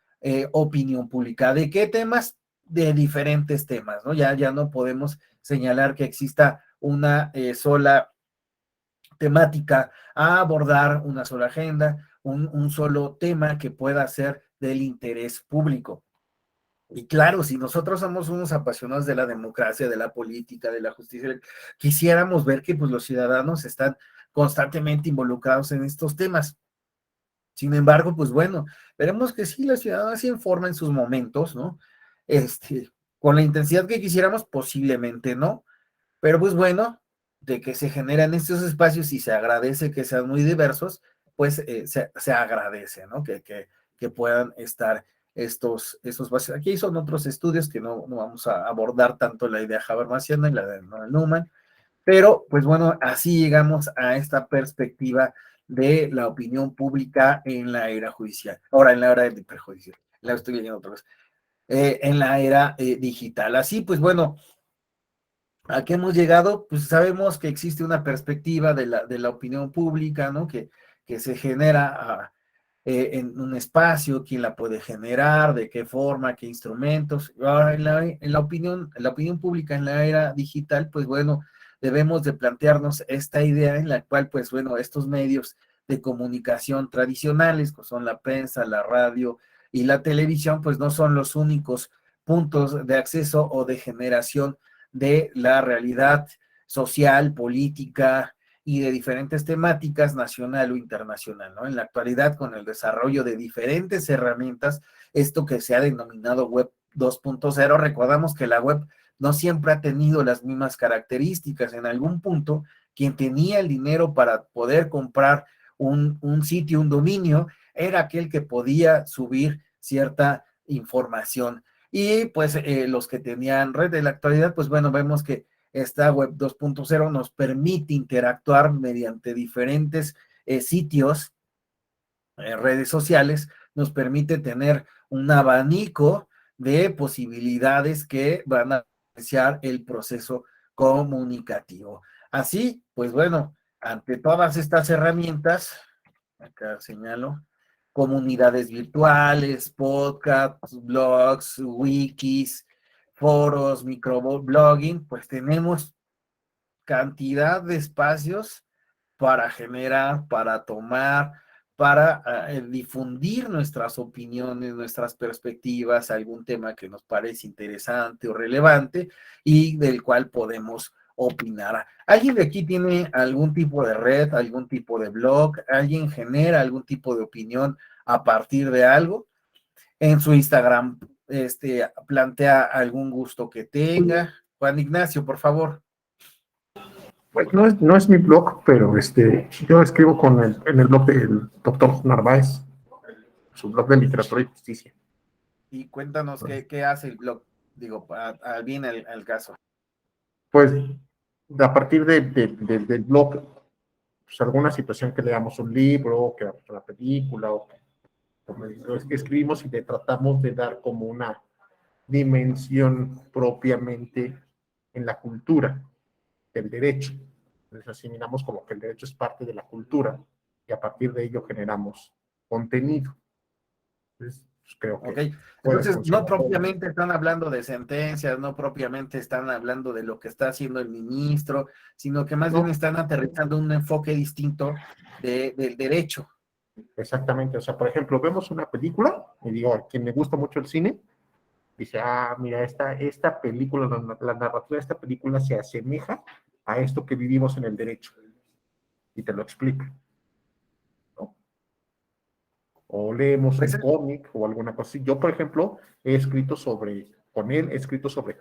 opinión pública. ¿De qué temas? De diferentes temas, ¿no? Ya no podemos señalar que exista una sola temática, a abordar una sola agenda, un solo tema que pueda ser del interés público. Y claro, si nosotros somos unos apasionados de la democracia, de la política, de la justicia, quisiéramos ver que pues, los ciudadanos están constantemente involucrados en estos temas. Sin embargo, pues bueno, veremos que sí, la ciudadana se informa en sus momentos, ¿no? Con la intensidad que quisiéramos, posiblemente no, pero pues bueno, de que se generan estos espacios y se agradece que sean muy diversos, pues se agradece, ¿no? Que puedan estar estos espacios. Aquí son otros estudios que no vamos a abordar tanto la idea habermasiana y la de Neumann, pero pues bueno, así llegamos a esta perspectiva de la opinión pública en la era judicial. Ahora, en la era de prejudicial, la estoy leyendo otra vez. En la era digital. Así, pues bueno, ¿a qué hemos llegado? Pues sabemos que existe una perspectiva de la opinión pública, ¿no? Que se genera en un espacio, quién la puede generar, de qué forma, qué instrumentos. Ahora, en la opinión pública en la era digital, pues bueno, debemos de plantearnos esta idea en la cual, pues bueno, estos medios de comunicación tradicionales, que son la prensa, la radio y la televisión, pues no son los únicos puntos de acceso o de generación de la realidad social, política y de diferentes temáticas nacional o internacional, ¿no? En la actualidad, con el desarrollo de diferentes herramientas, esto que se ha denominado Web 2.0, recordamos que la web no siempre ha tenido las mismas características. En algún punto, quien tenía el dinero para poder comprar un sitio, un dominio, era aquel que podía subir cierta información. Y pues los que tenían red de la actualidad, pues bueno, vemos que esta web 2.0 nos permite interactuar mediante diferentes sitios, redes sociales, nos permite tener un abanico de posibilidades que van a iniciar el proceso comunicativo. Así, pues bueno, ante todas estas herramientas, acá señalo, comunidades virtuales, podcasts, blogs, wikis, foros, microblogging, pues tenemos cantidad de espacios para generar, para tomar, para difundir nuestras opiniones, nuestras perspectivas, algún tema que nos parece interesante o relevante y del cual podemos opinar. ¿Alguien de aquí tiene algún tipo de red, algún tipo de blog? ¿Alguien genera algún tipo de opinión a partir de algo? En su Instagram, plantea algún gusto que tenga. Juan Ignacio, por favor. Pues no es mi blog, pero yo escribo en el blog del doctor Narváez, su blog de literatura y justicia. Y cuéntanos qué hace el blog, digo, bien al caso. Pues a partir del blog, pues alguna situación que leamos un libro, que veamos una película, o que escribimos y le tratamos de dar como una dimensión propiamente en la cultura del derecho. Entonces asimilamos como que el derecho es parte de la cultura y a partir de ello generamos contenido. Entonces, pues creo que okay. Entonces, no propiamente están hablando de sentencias, no propiamente están hablando de lo que está haciendo el ministro, sino que más bien están aterrizando un enfoque distinto del derecho. Exactamente, o sea, por ejemplo, vemos una película, y digo, a quien me gusta mucho el cine, dice, mira, esta película, la narrativa de esta película se asemeja a esto que vivimos en el derecho. Y te lo explico. ¿No? O leemos un cómic o alguna cosa así. Yo, por ejemplo, he escrito sobre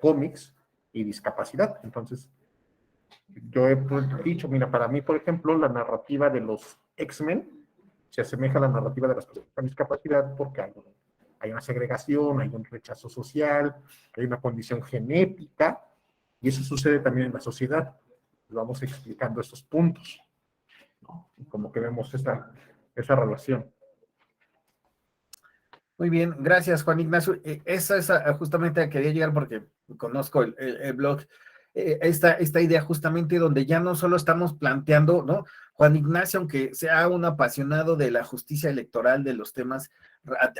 cómics y discapacidad. Entonces, yo he dicho, mira, para mí, por ejemplo, la narrativa de los X-Men se asemeja a la narrativa de las personas con discapacidad porque hay una segregación, hay un rechazo social, hay una condición genética, y eso sucede también en la sociedad. Vamos explicando estos puntos, ¿no? Y como que vemos esa relación. Muy bien, gracias Juan Ignacio. Esa es justamente quería llegar porque conozco el blog, esta idea justamente donde ya no solo estamos planteando, ¿no? Juan Ignacio, aunque sea un apasionado de la justicia electoral, de los temas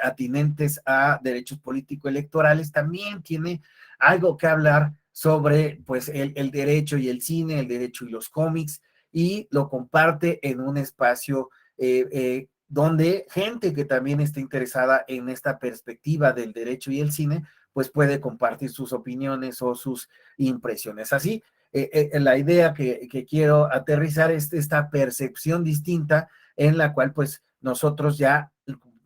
atinentes a derechos político-electorales, también tiene algo que hablar sobre, pues, el derecho y el cine, el derecho y los cómics, y lo comparte en un espacio donde gente que también está interesada en esta perspectiva del derecho y el cine, pues puede compartir sus opiniones o sus impresiones. Así, la idea que quiero aterrizar es esta percepción distinta en la cual pues nosotros ya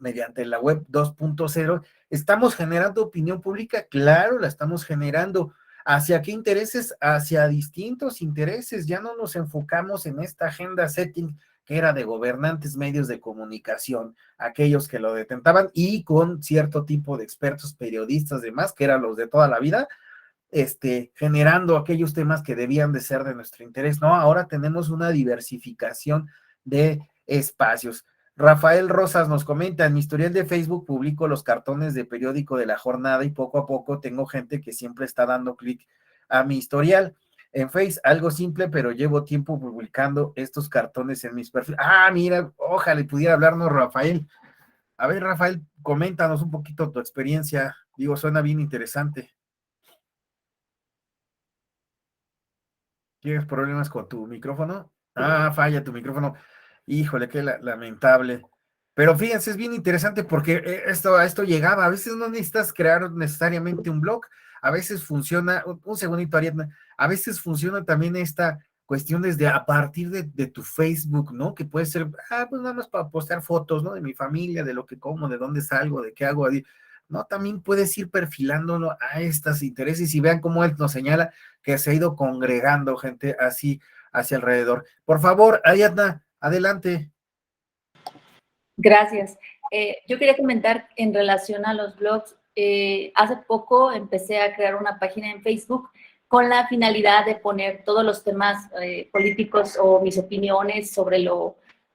mediante la web 2.0 estamos generando opinión pública, claro, la estamos generando. ¿Hacia qué intereses? Hacia distintos intereses. Ya no nos enfocamos en esta agenda setting que era de gobernantes, medios de comunicación, aquellos que lo detentaban y con cierto tipo de expertos, periodistas, demás, que eran los de toda la vida, generando aquellos temas que debían de ser de nuestro interés. No, ahora tenemos una diversificación de espacios. Rafael Rosas nos comenta, en mi historial de Facebook publico los cartones de periódico de la jornada y poco a poco tengo gente que siempre está dando clic a mi historial. En Face, algo simple, pero llevo tiempo publicando estos cartones en mis perfiles. Ah, mira, ojalá pudiera hablarnos Rafael. A ver, Rafael, coméntanos un poquito tu experiencia. Digo, suena bien interesante. ¿Tienes problemas con tu micrófono? Ah, falla tu micrófono. Híjole, qué lamentable. Pero fíjense, es bien interesante porque a esto llegaba. A veces no necesitas crear necesariamente un blog. A veces funciona, un segundito, Ariadna, a veces funciona también esta cuestión desde a partir de tu Facebook, ¿no? Que puede ser, pues nada más para postear fotos, ¿no? De mi familia, de lo que como, de dónde salgo, de qué hago. No, también puedes ir perfilándolo a estos intereses y vean cómo él nos señala que se ha ido congregando gente así hacia alrededor. Por favor, Ariadna, adelante. Gracias. Yo quería comentar en relación a los blogs. Hace poco empecé a crear una página en Facebook con la finalidad de poner todos los temas políticos o mis opiniones sobre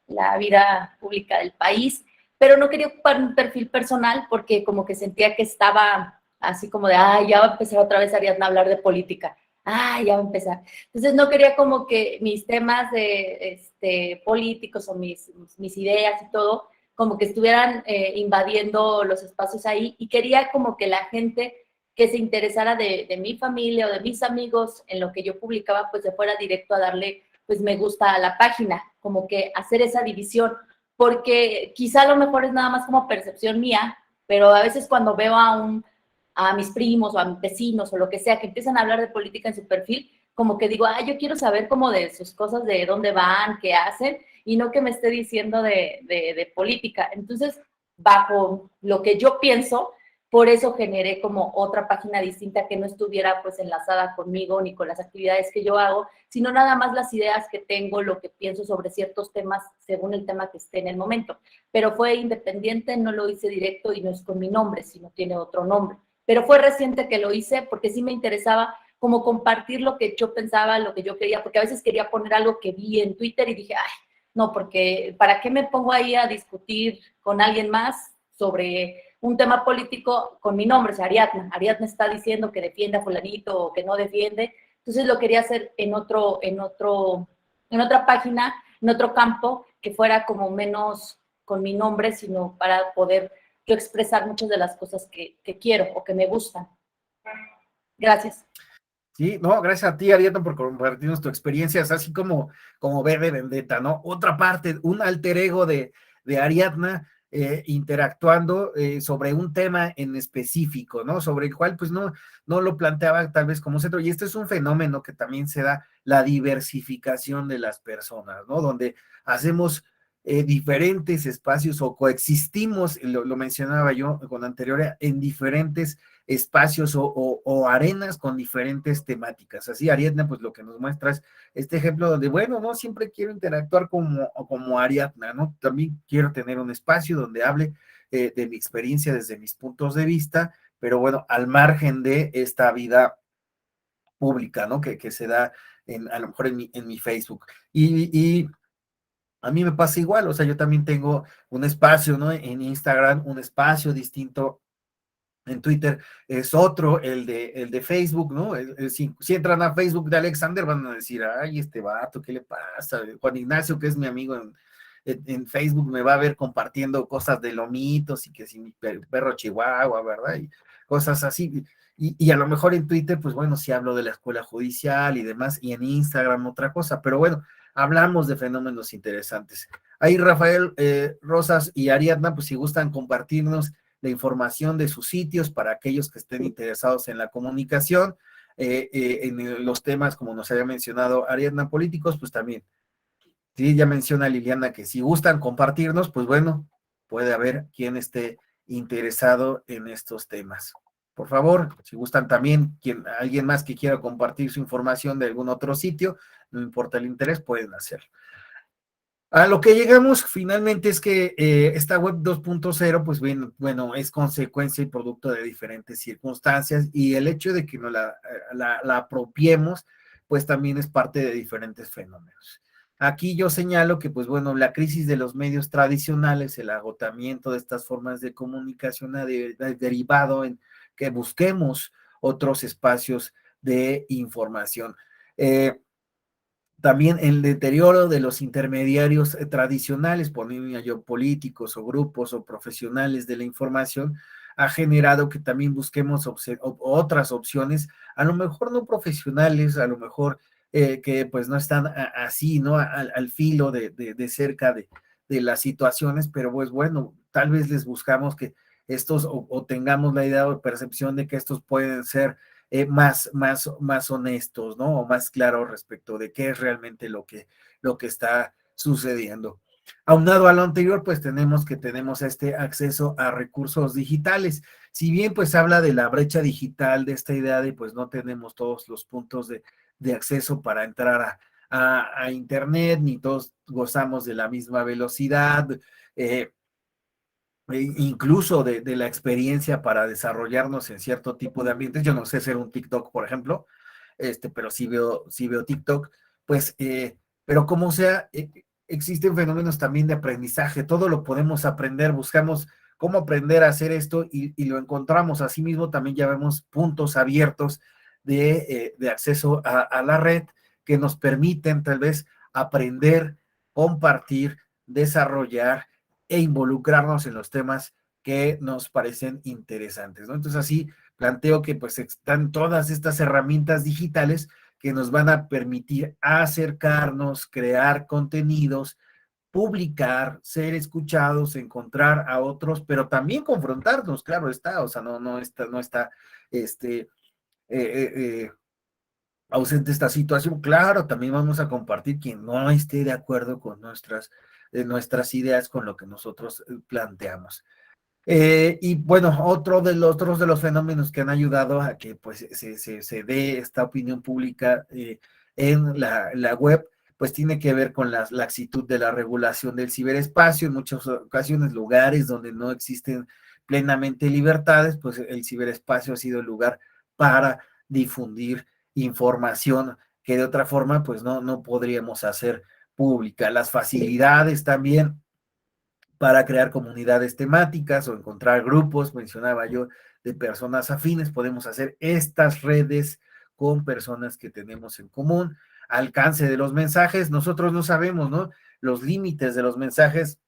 la vida pública del país, pero no quería ocupar un perfil personal porque como que sentía que estaba así como de, ya va a empezar otra vez Ariadna a hablar de política. Ya va a empezar. Entonces no quería como que mis temas de políticos o mis ideas y todo, como que estuvieran invadiendo los espacios ahí, y quería como que la gente que se interesara de mi familia o de mis amigos en lo que yo publicaba, pues se fuera directo a darle pues me gusta a la página, como que hacer esa división, porque quizá a lo mejor es nada más como percepción mía, pero a veces cuando veo a mis primos o a mis vecinos o lo que sea, que empiezan a hablar de política en su perfil, como que digo, yo quiero saber como de sus cosas, de dónde van, qué hacen, y no que me esté diciendo de política. Entonces, bajo lo que yo pienso, por eso generé como otra página distinta que no estuviera pues enlazada conmigo ni con las actividades que yo hago, sino nada más las ideas que tengo, lo que pienso sobre ciertos temas según el tema que esté en el momento. Pero fue independiente, no lo hice directo y no es con mi nombre, sino tiene otro nombre. Pero fue reciente que lo hice porque sí me interesaba como compartir lo que yo pensaba, lo que yo quería, porque a veces quería poner algo que vi en Twitter y dije, no, porque ¿para qué me pongo ahí a discutir con alguien más sobre un tema político con mi nombre? O sea, Ariadna está diciendo que defiende a fulanito o que no defiende. Entonces lo quería hacer en otra página, en otro campo, que fuera como menos con mi nombre, sino para poder yo expresar muchas de las cosas que quiero o que me gustan. Gracias. Sí, no, gracias a ti, Ariadna, por compartirnos tu experiencia, es así como V de Vendetta, ¿no? Otra parte, un alter ego de Ariadna interactuando sobre un tema en específico, ¿no? Sobre el cual, pues, no lo planteaba tal vez como centro, y este es un fenómeno que también se da, la diversificación de las personas, ¿no? Donde hacemos diferentes espacios o coexistimos, lo mencionaba yo con anterioridad, en diferentes espacios o arenas con diferentes temáticas. Así, Ariadna, pues lo que nos muestra es este ejemplo donde, bueno, no siempre quiero interactuar como Ariadna, ¿no? También quiero tener un espacio donde hable de mi experiencia desde mis puntos de vista, pero bueno, al margen de esta vida pública, ¿no? Que se da a lo mejor en mi Facebook. Y a mí me pasa igual, o sea, yo también tengo un espacio, ¿no? En Instagram, un espacio distinto. En Twitter es otro, el de Facebook, ¿no? Si entran a Facebook de Alexander van a decir, este vato, ¿qué le pasa? Juan Ignacio, que es mi amigo en Facebook, me va a ver compartiendo cosas de lomitos y que si mi perro chihuahua, ¿verdad? Y cosas así. Y a lo mejor en Twitter, pues bueno, sí hablo de la escuela judicial y demás, y en Instagram otra cosa, pero bueno, hablamos de fenómenos interesantes. Ahí Rafael Rosas y Ariadna, pues si gustan compartirnos la información de sus sitios para aquellos que estén interesados en la comunicación, en los temas, como nos había mencionado Ariadna, políticos, pues también. Sí, ya menciona Liliana que si gustan compartirnos, pues bueno, puede haber quien esté interesado en estos temas. Por favor, si gustan también, alguien más que quiera compartir su información de algún otro sitio, no importa el interés, pueden hacerlo. A lo que llegamos finalmente es que esta web 2.0, pues bueno, es consecuencia y producto de diferentes circunstancias, y el hecho de que no la apropiemos, pues también es parte de diferentes fenómenos. Aquí yo señalo que, pues bueno, la crisis de los medios tradicionales, el agotamiento de estas formas de comunicación ha derivado en que busquemos otros espacios de información. También el deterioro de los intermediarios tradicionales, poniendo yo políticos o grupos o profesionales de la información, ha generado que también busquemos otras opciones, a lo mejor no profesionales, a lo mejor que pues no están así, ¿no? Al filo de cerca de las situaciones, pero pues bueno, tal vez les buscamos que estos o tengamos la idea o percepción de que estos pueden ser más honestos, ¿no? O más claros respecto de qué es realmente lo que está sucediendo. Aunado a lo anterior, pues tenemos este acceso a recursos digitales. Si bien pues habla de la brecha digital, de esta idea de pues no tenemos todos los puntos de acceso para entrar a Internet, ni todos gozamos de la misma velocidad, incluso de la experiencia para desarrollarnos en cierto tipo de ambientes. Yo no sé hacer un TikTok, por ejemplo, pero sí veo TikTok, pues, pero como sea, existen fenómenos también de aprendizaje, todo lo podemos aprender, buscamos cómo aprender a hacer esto y lo encontramos. Asimismo, también ya vemos puntos abiertos de acceso a la red que nos permiten tal vez aprender, compartir, desarrollar e involucrarnos en los temas que nos parecen interesantes, ¿no? Entonces así planteo que pues están todas estas herramientas digitales que nos van a permitir acercarnos, crear contenidos, publicar, ser escuchados, encontrar a otros, pero también confrontarnos, claro está, o sea, no está ausente esta situación. Claro, también vamos a compartir quien no esté de acuerdo con nuestras ideas, con lo que nosotros planteamos. Y bueno, otros de los fenómenos que han ayudado a que pues se dé esta opinión pública en la web, pues tiene que ver con la laxitud de la regulación del ciberespacio. En muchas ocasiones, lugares donde no existen plenamente libertades, pues el ciberespacio ha sido el lugar para difundir información que de otra forma pues no podríamos hacer pública. Las facilidades también para crear comunidades temáticas o encontrar grupos, mencionaba yo, de personas afines. Podemos hacer estas redes con personas que tenemos en común. Alcance de los mensajes, nosotros no sabemos, ¿no? Los límites de los mensajes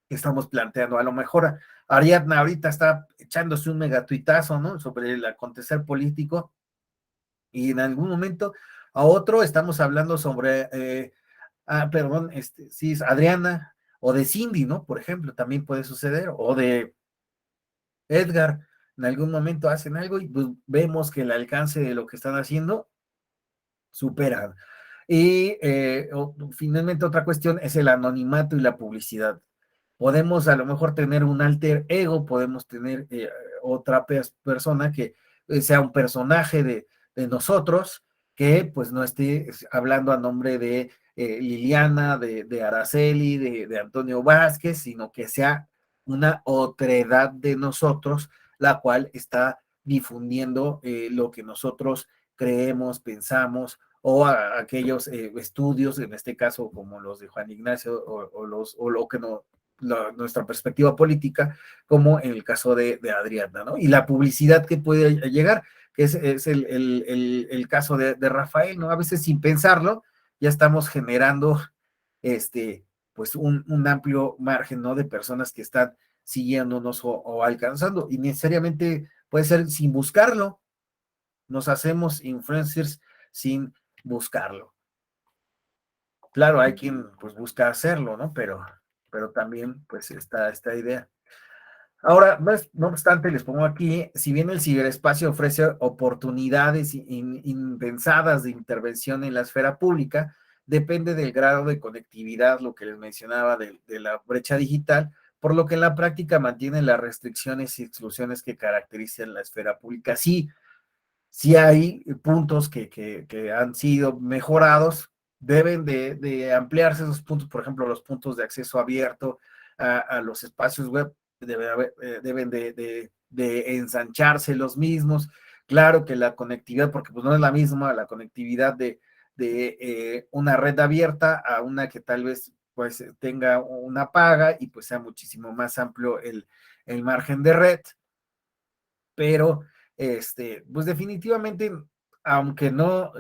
que estamos planteando. A lo mejor Ariadna ahorita está echándose un megatuitazo, ¿no? Sobre el acontecer político, y en algún momento a otro estamos hablando sobre, sí, es Adriana, o de Cindy, ¿no? Por ejemplo, también puede suceder, o de Edgar, en algún momento hacen algo y pues vemos que el alcance de lo que están haciendo supera. Y finalmente otra cuestión es el anonimato y la publicidad. Podemos a lo mejor tener un alter ego, podemos tener otra persona que sea un personaje de nosotros, que pues no esté hablando a nombre de Liliana, de Araceli, de Antonio Vázquez, sino que sea una otredad de nosotros, la cual está difundiendo lo que nosotros creemos, pensamos, o aquellos estudios, en este caso como los de Juan Ignacio, o lo que no, nuestra perspectiva política, como en el caso de Adriana, ¿no? Y la publicidad que puede llegar, que es el caso de Rafael, ¿no? A veces sin pensarlo, ya estamos generando pues un amplio margen, ¿no? De personas que están siguiéndonos o alcanzando, y necesariamente puede ser sin buscarlo. Nos hacemos influencers sin buscarlo. Claro, hay quien pues busca hacerlo, ¿no? Pero también pues está esta idea. Ahora, no obstante, les pongo aquí, si bien el ciberespacio ofrece oportunidades impensadas de intervención en la esfera pública, depende del grado de conectividad, lo que les mencionaba de la brecha digital, por lo que en la práctica mantiene las restricciones y exclusiones que caracterizan la esfera pública. Sí hay puntos que han sido mejorados, deben de ampliarse esos puntos, por ejemplo, los puntos de acceso abierto a los espacios web deben de ensancharse los mismos. Claro que la conectividad, porque pues no es la misma la conectividad de una red abierta a una que tal vez pues tenga una paga y pues sea muchísimo más amplio el margen de red, pero pues definitivamente, aunque no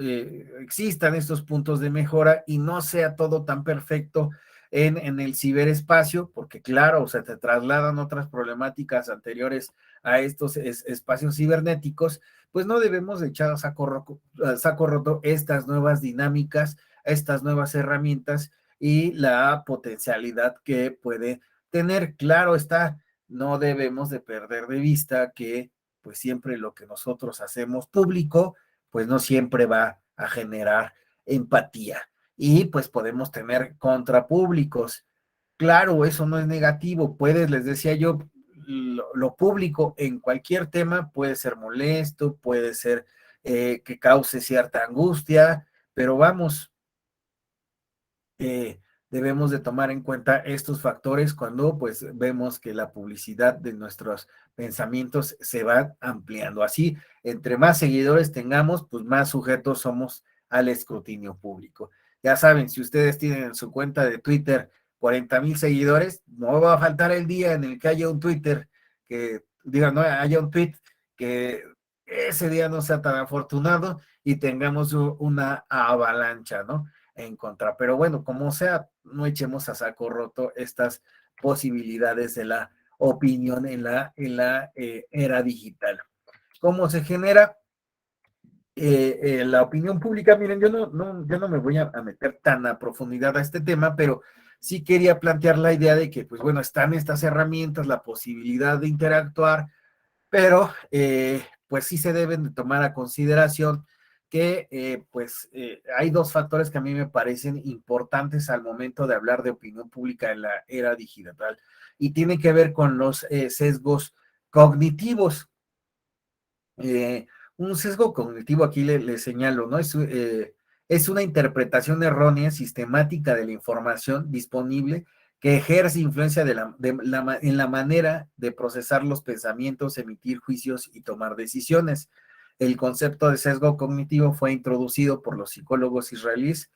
existan estos puntos de mejora y no sea todo tan perfecto en el ciberespacio, porque claro, o sea, te trasladan otras problemáticas anteriores a estos espacios cibernéticos, pues no debemos echar a saco roto estas nuevas dinámicas, estas nuevas herramientas y la potencialidad que puede tener. Claro está, no debemos de perder de vista que pues siempre lo que nosotros hacemos público, pues no siempre va a generar empatía. Y pues podemos tener contrapúblicos. Claro, eso no es negativo. Puedes, les decía yo, lo público en cualquier tema puede ser molesto, puede ser que cause cierta angustia, pero vamos, debemos de tomar en cuenta estos factores cuando pues vemos que la publicidad de nuestros pensamientos se va ampliando. Así, entre más seguidores tengamos, pues más sujetos somos al escrutinio público. Ya saben, si ustedes tienen en su cuenta de Twitter 40,000 seguidores, no va a faltar el día en el que haya un Twitter que, diga, no haya un tweet que ese día no sea tan afortunado y tengamos una avalancha, ¿no? En contra. Pero bueno, como sea, no echemos a saco roto estas posibilidades de la opinión en la era digital. ¿Cómo se genera la opinión pública? Miren, yo no me voy a meter tan a profundidad a este tema, pero sí quería plantear la idea de que, pues bueno, están estas herramientas, la posibilidad de interactuar, pero pues sí se deben de tomar a consideración que hay dos factores que a mí me parecen importantes al momento de hablar de opinión pública en la era digital y tiene que ver con los sesgos cognitivos. Un sesgo cognitivo aquí le señalo, ¿no? Es una interpretación errónea sistemática de la información disponible que ejerce influencia en la manera de procesar los pensamientos, emitir juicios y tomar decisiones. El concepto de sesgo cognitivo fue introducido por los psicólogos israelíes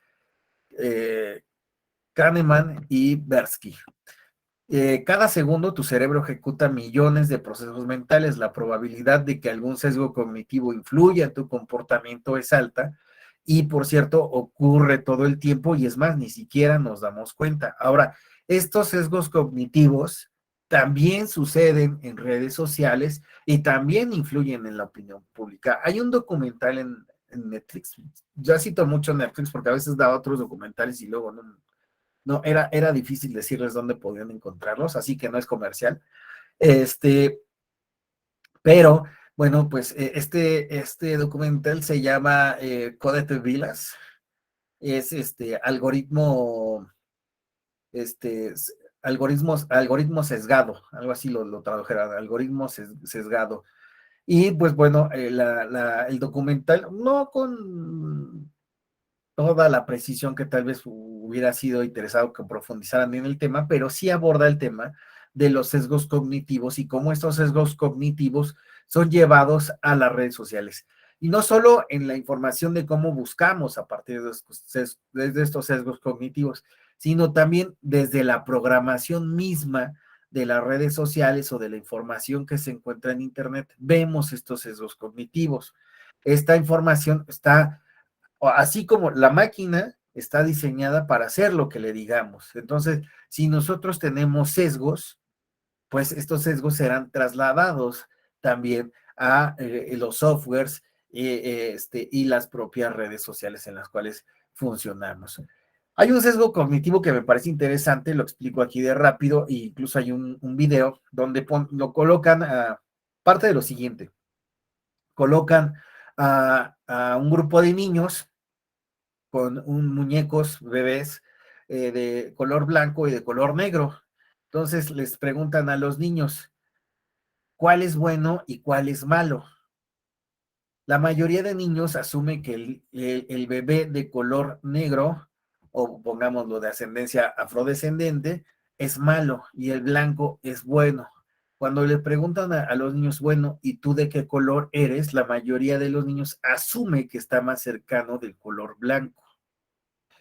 Kahneman y Tversky. Cada segundo tu cerebro ejecuta millones de procesos mentales. La probabilidad de que algún sesgo cognitivo influya en tu comportamiento es alta y, por cierto, ocurre todo el tiempo y es más, ni siquiera nos damos cuenta. Ahora, estos sesgos cognitivos también suceden en redes sociales y también influyen en la opinión pública. Hay un documental en Netflix, ya cito mucho Netflix porque a veces da otros documentales y luego no, era difícil decirles dónde podían encontrarlos, así que no es comercial. Pero, bueno, pues este documental se llama Code de Vilas, es algoritmo sesgado, algo así lo tradujeron, algoritmo sesgado. Y pues bueno, el documental, no con toda la precisión que tal vez hubiera sido interesado que profundizaran en el tema, pero sí aborda el tema de los sesgos cognitivos y cómo estos sesgos cognitivos son llevados a las redes sociales. Y no solo en la información de cómo buscamos a partir de estos sesgos cognitivos, sino también desde la programación misma de las redes sociales o de la información que se encuentra en Internet, vemos estos sesgos cognitivos. Esta información está, así como la máquina está diseñada para hacer lo que le digamos. Entonces, si nosotros tenemos sesgos, pues estos sesgos serán trasladados también a los softwares y las propias redes sociales en las cuales funcionamos. Hay un sesgo cognitivo que me parece interesante, lo explico aquí de rápido, e incluso hay un video donde lo colocan parte de lo siguiente. Colocan a un grupo de niños con muñecos bebés de color blanco y de color negro. Entonces les preguntan a los niños, ¿cuál es bueno y cuál es malo? La mayoría de niños asume que el bebé de color negro, o pongámoslo de ascendencia afrodescendente, es malo y el blanco es bueno. Cuando le preguntan a los niños, bueno, ¿y tú de qué color eres? La mayoría de los niños asume que está más cercano del color blanco.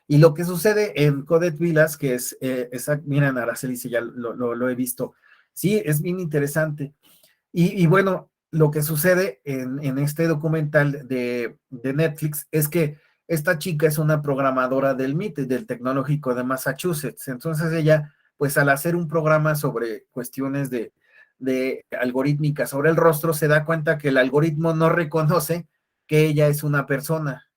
Y lo que sucede en Codet Vilas, que es, miren, Araceli dice, ya lo he visto, sí, es bien interesante. Y bueno, lo que sucede en este documental de Netflix es que esta chica es una programadora del MIT, del Tecnológico de Massachusetts. Entonces ella, pues al hacer un programa sobre cuestiones de algorítmica sobre el rostro, se da cuenta que el algoritmo no reconoce que ella es una persona,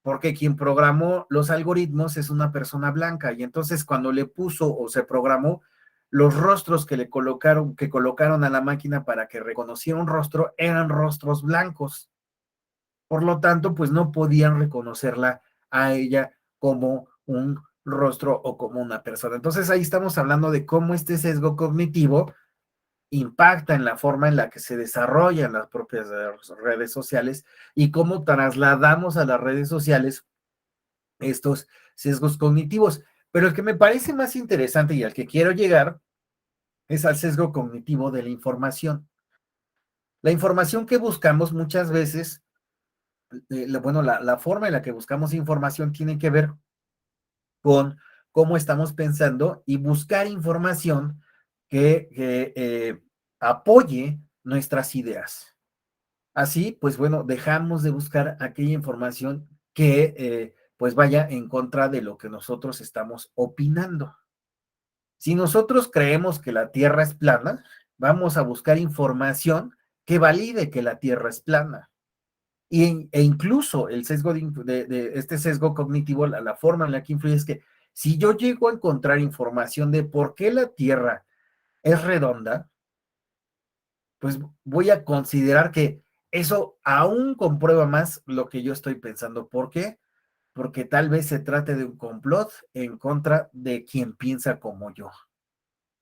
porque quien programó los algoritmos es una persona blanca, y entonces cuando le puso o se programó, los rostros que colocaron a la máquina para que reconociera un rostro eran rostros blancos. Por lo tanto, pues no podían reconocerla a ella como un rostro o como una persona. Entonces ahí estamos hablando de cómo este sesgo cognitivo impacta en la forma en la que se desarrollan las propias redes sociales y cómo trasladamos a las redes sociales estos sesgos cognitivos. Pero el que me parece más interesante y al que quiero llegar es al sesgo cognitivo de la información. La información que buscamos muchas veces, la forma en la que buscamos información tiene que ver con cómo estamos pensando y buscar información que apoye nuestras ideas. Así, pues bueno, dejamos de buscar aquella información que pues vaya en contra de lo que nosotros estamos opinando. Si nosotros creemos que la Tierra es plana, vamos a buscar información que valide que la Tierra es plana. E incluso el sesgo de este sesgo cognitivo, la forma en la que influye es que si yo llego a encontrar información de por qué la Tierra es redonda, pues voy a considerar que eso aún comprueba más lo que yo estoy pensando. ¿Por qué? Porque tal vez se trate de un complot en contra de quien piensa como yo.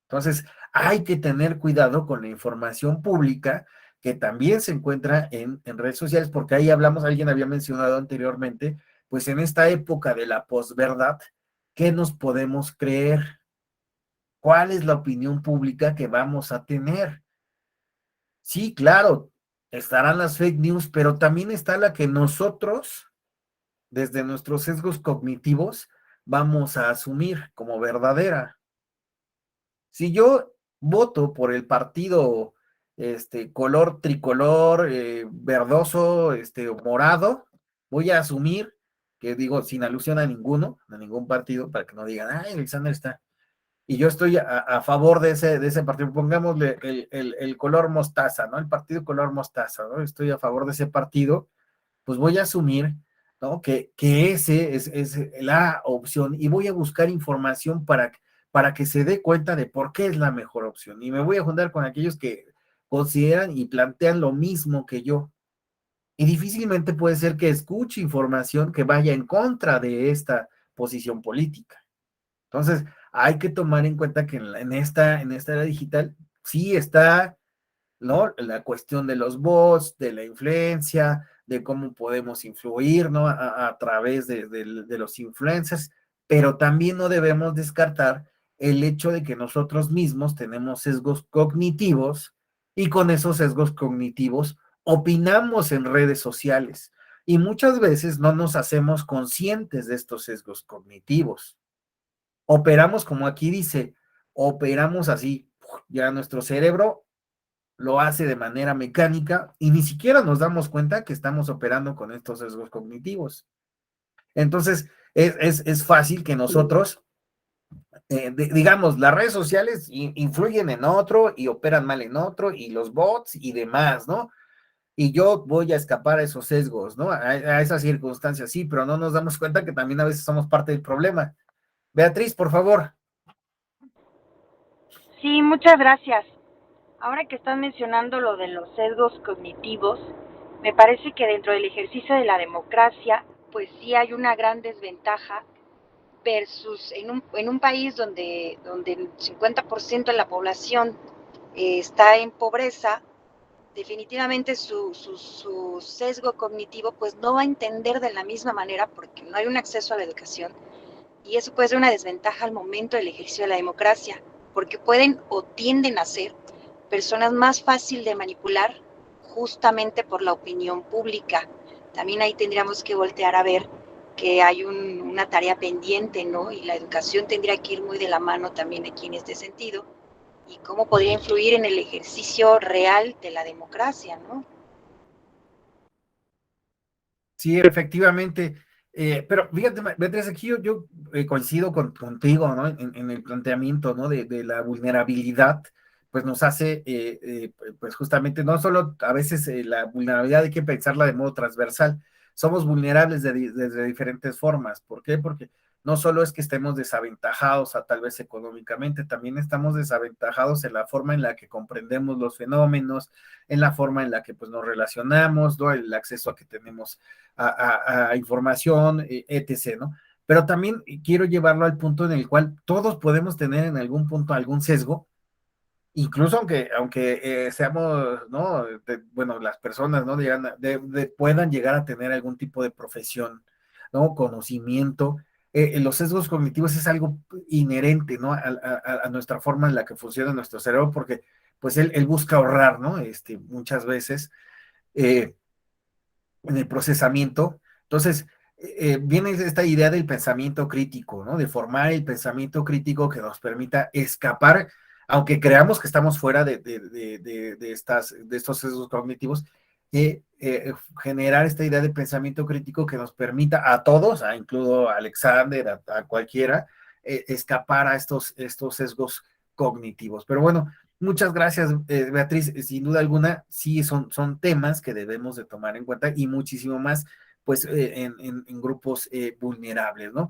Entonces, hay que tener cuidado con la información pública que también se encuentra en redes sociales, porque ahí hablamos, alguien había mencionado anteriormente, pues en esta época de la posverdad, ¿qué nos podemos creer? ¿Cuál es la opinión pública que vamos a tener? Sí, claro, estarán las fake news, pero también está la que nosotros, desde nuestros sesgos cognitivos, vamos a asumir como verdadera. Si yo voto por el partido color tricolor, verdoso, morado, voy a asumir que digo, sin alusión a ninguno, a ningún partido, para que no digan, ay, Alexander está. Y yo estoy a favor de ese partido, pongámosle el color mostaza, ¿no? El partido color mostaza, ¿no? Estoy a favor de ese partido, pues voy a asumir, ¿no? Que ese es la opción y voy a buscar información para que se dé cuenta de por qué es la mejor opción. Y me voy a juntar con aquellos que consideran y plantean lo mismo que yo. Y difícilmente puede ser que escuche información que vaya en contra de esta posición política. Entonces, hay que tomar en cuenta que en esta era digital sí está, ¿no?, la cuestión de los bots, de la influencia, de cómo podemos influir, ¿no?, a través de los influencers, pero también no debemos descartar el hecho de que nosotros mismos tenemos sesgos cognitivos y con esos sesgos cognitivos opinamos en redes sociales y muchas veces no nos hacemos conscientes de estos sesgos cognitivos. Operamos, como aquí dice, operamos así, ya nuestro cerebro lo hace de manera mecánica y ni siquiera nos damos cuenta que estamos operando con estos sesgos cognitivos. Entonces, es fácil que nosotros, digamos, las redes sociales influyen en otro y operan mal en otro y los bots y demás, ¿no? y yo voy a escapar a esos sesgos, ¿no? A esas circunstancias, sí, pero no nos damos cuenta que también a veces somos parte del problema. Beatriz, por favor. Sí, muchas gracias. Ahora que están mencionando lo de los sesgos cognitivos, me parece que dentro del ejercicio de la democracia, pues sí hay una gran desventaja versus en un país donde el 50% de la población está en pobreza, definitivamente su sesgo cognitivo pues no va a entender de la misma manera porque no hay un acceso a la educación y eso puede ser una desventaja al momento del ejercicio de la democracia, porque pueden o tienden a ser personas más fácil de manipular justamente por la opinión pública. También ahí tendríamos que voltear a ver que hay una tarea pendiente, ¿no? Y la educación tendría que ir muy de la mano también aquí en este sentido, y cómo podría influir en el ejercicio real de la democracia, ¿no? Sí, efectivamente. Pero fíjate, Beatriz, aquí yo coincido contigo, ¿no? En el planteamiento, ¿no? De la vulnerabilidad, pues nos hace, pues justamente, no solo a veces la vulnerabilidad hay que pensarla de modo transversal, somos vulnerables desde diferentes formas. ¿Por qué? Porque no solo es que estemos desaventajados tal vez económicamente, también estamos desaventajados en la forma en la que comprendemos los fenómenos, en la forma en la que pues nos relacionamos, ¿no? El acceso a que tenemos a información, etc., ¿no? Pero también quiero llevarlo al punto en el cual todos podemos tener en algún punto algún sesgo, incluso aunque seamos, ¿no? Bueno, las personas, ¿no? Puedan llegar a tener algún tipo de profesión, ¿no? Conocimiento. Los sesgos cognitivos es algo inherente, ¿no? A nuestra forma en la que funciona nuestro cerebro, porque pues él busca ahorrar, ¿no? Muchas veces en el procesamiento. Entonces, viene esta idea del pensamiento crítico, ¿no? De formar el pensamiento crítico que nos permita escapar, aunque creamos que estamos fuera de estos sesgos cognitivos, generar esta idea de pensamiento crítico que nos permita a todos, incluso a Alexander, a cualquiera, escapar a estos sesgos cognitivos. Pero bueno, muchas gracias, Beatriz. Sin duda alguna, sí son temas que debemos de tomar en cuenta y muchísimo más, pues, en grupos vulnerables, ¿no?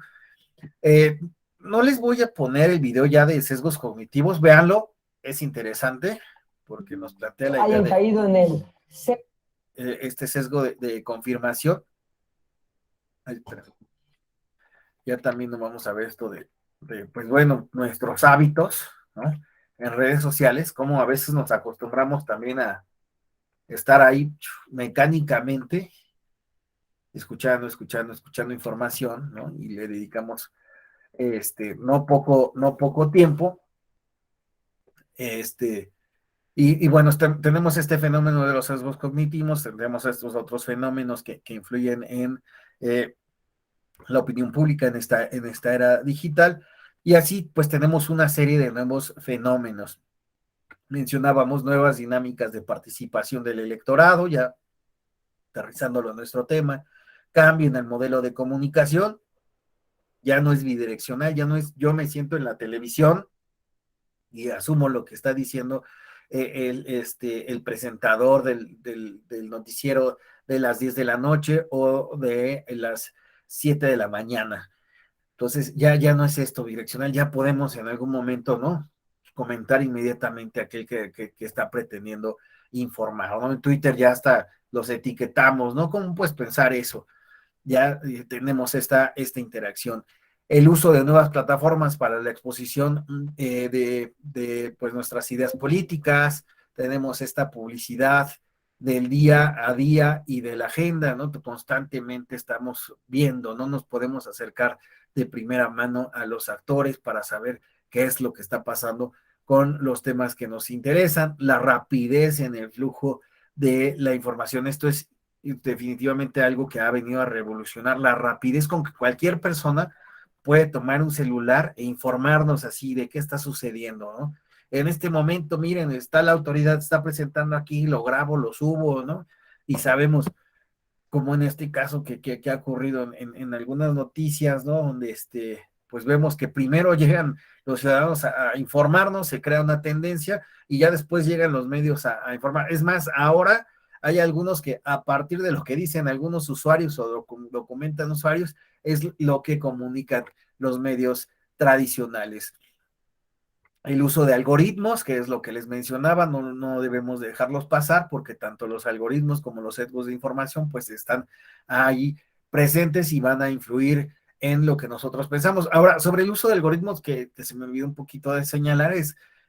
No les voy a poner el video ya de sesgos cognitivos, véanlo, es interesante, porque nos plantea la idea hayan caído en el este sesgo de confirmación. Ay, ya también nos vamos a ver esto pues bueno, nuestros hábitos, ¿no? En redes sociales, cómo a veces nos acostumbramos también a estar ahí mecánicamente, escuchando información, ¿no? Y le dedicamos no poco tiempo, y bueno, tenemos este fenómeno de los sesgos cognitivos, tendremos estos otros fenómenos que influyen en la opinión pública en esta era digital, y así pues tenemos una serie de nuevos fenómenos. Mencionábamos nuevas dinámicas de participación del electorado, ya aterrizándolo a nuestro tema, cambio en el modelo de comunicación, ya no es bidireccional, ya no es yo me siento en la televisión y asumo lo que está diciendo el presentador del noticiero de las 10 de la noche o de las 7 de la mañana. Entonces ya no es esto bidireccional, ya podemos en algún momento, ¿no? Comentar inmediatamente a aquel que está pretendiendo informar, ¿no? En Twitter ya hasta los etiquetamos, ¿no? ¿Cómo puedes pensar eso? Ya tenemos esta interacción. El uso de nuevas plataformas para la exposición de pues nuestras ideas políticas, tenemos esta publicidad del día a día y de la agenda, ¿no? Constantemente estamos viendo, no nos podemos acercar de primera mano a los actores para saber qué es lo que está pasando con los temas que nos interesan, la rapidez en el flujo de la información. Esto es definitivamente algo que ha venido a revolucionar la rapidez con que cualquier persona puede tomar un celular e informarnos así de qué está sucediendo, ¿no? En este momento, miren, está la autoridad, está presentando aquí, lo grabo, lo subo, ¿no? Y sabemos, como en este caso que ha ocurrido en algunas noticias, ¿no? Donde pues vemos que primero llegan los ciudadanos a informarnos, se crea una tendencia y ya después llegan los medios a informar. Es más, ahora hay algunos que a partir de lo que dicen algunos usuarios o documentan usuarios, es lo que comunican los medios tradicionales. El uso de algoritmos, que es lo que les mencionaba, no debemos dejarlos pasar porque tanto los algoritmos como los sesgos de información pues están ahí presentes y van a influir en lo que nosotros pensamos. Ahora, sobre el uso de algoritmos, que se me olvidó un poquito de señalar,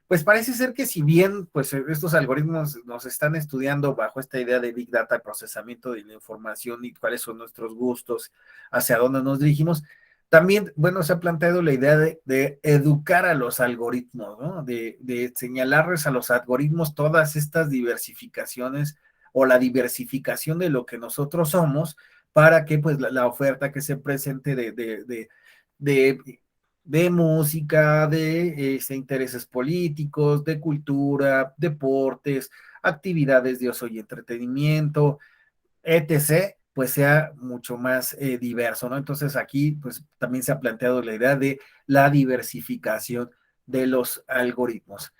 pues parece ser que si bien pues estos algoritmos nos están estudiando bajo esta idea de Big Data, procesamiento de la información y cuáles son nuestros gustos, hacia dónde nos dirigimos, también, bueno, se ha planteado la idea de educar a los algoritmos, ¿no? De señalarles a los algoritmos todas estas diversificaciones o la diversificación de lo que nosotros somos para que pues la oferta que se presente de música, de intereses políticos, de cultura, deportes, actividades de ocio y entretenimiento, etc., pues sea mucho más diverso, ¿no? Entonces aquí pues también se ha planteado la idea de la diversificación de los algoritmos.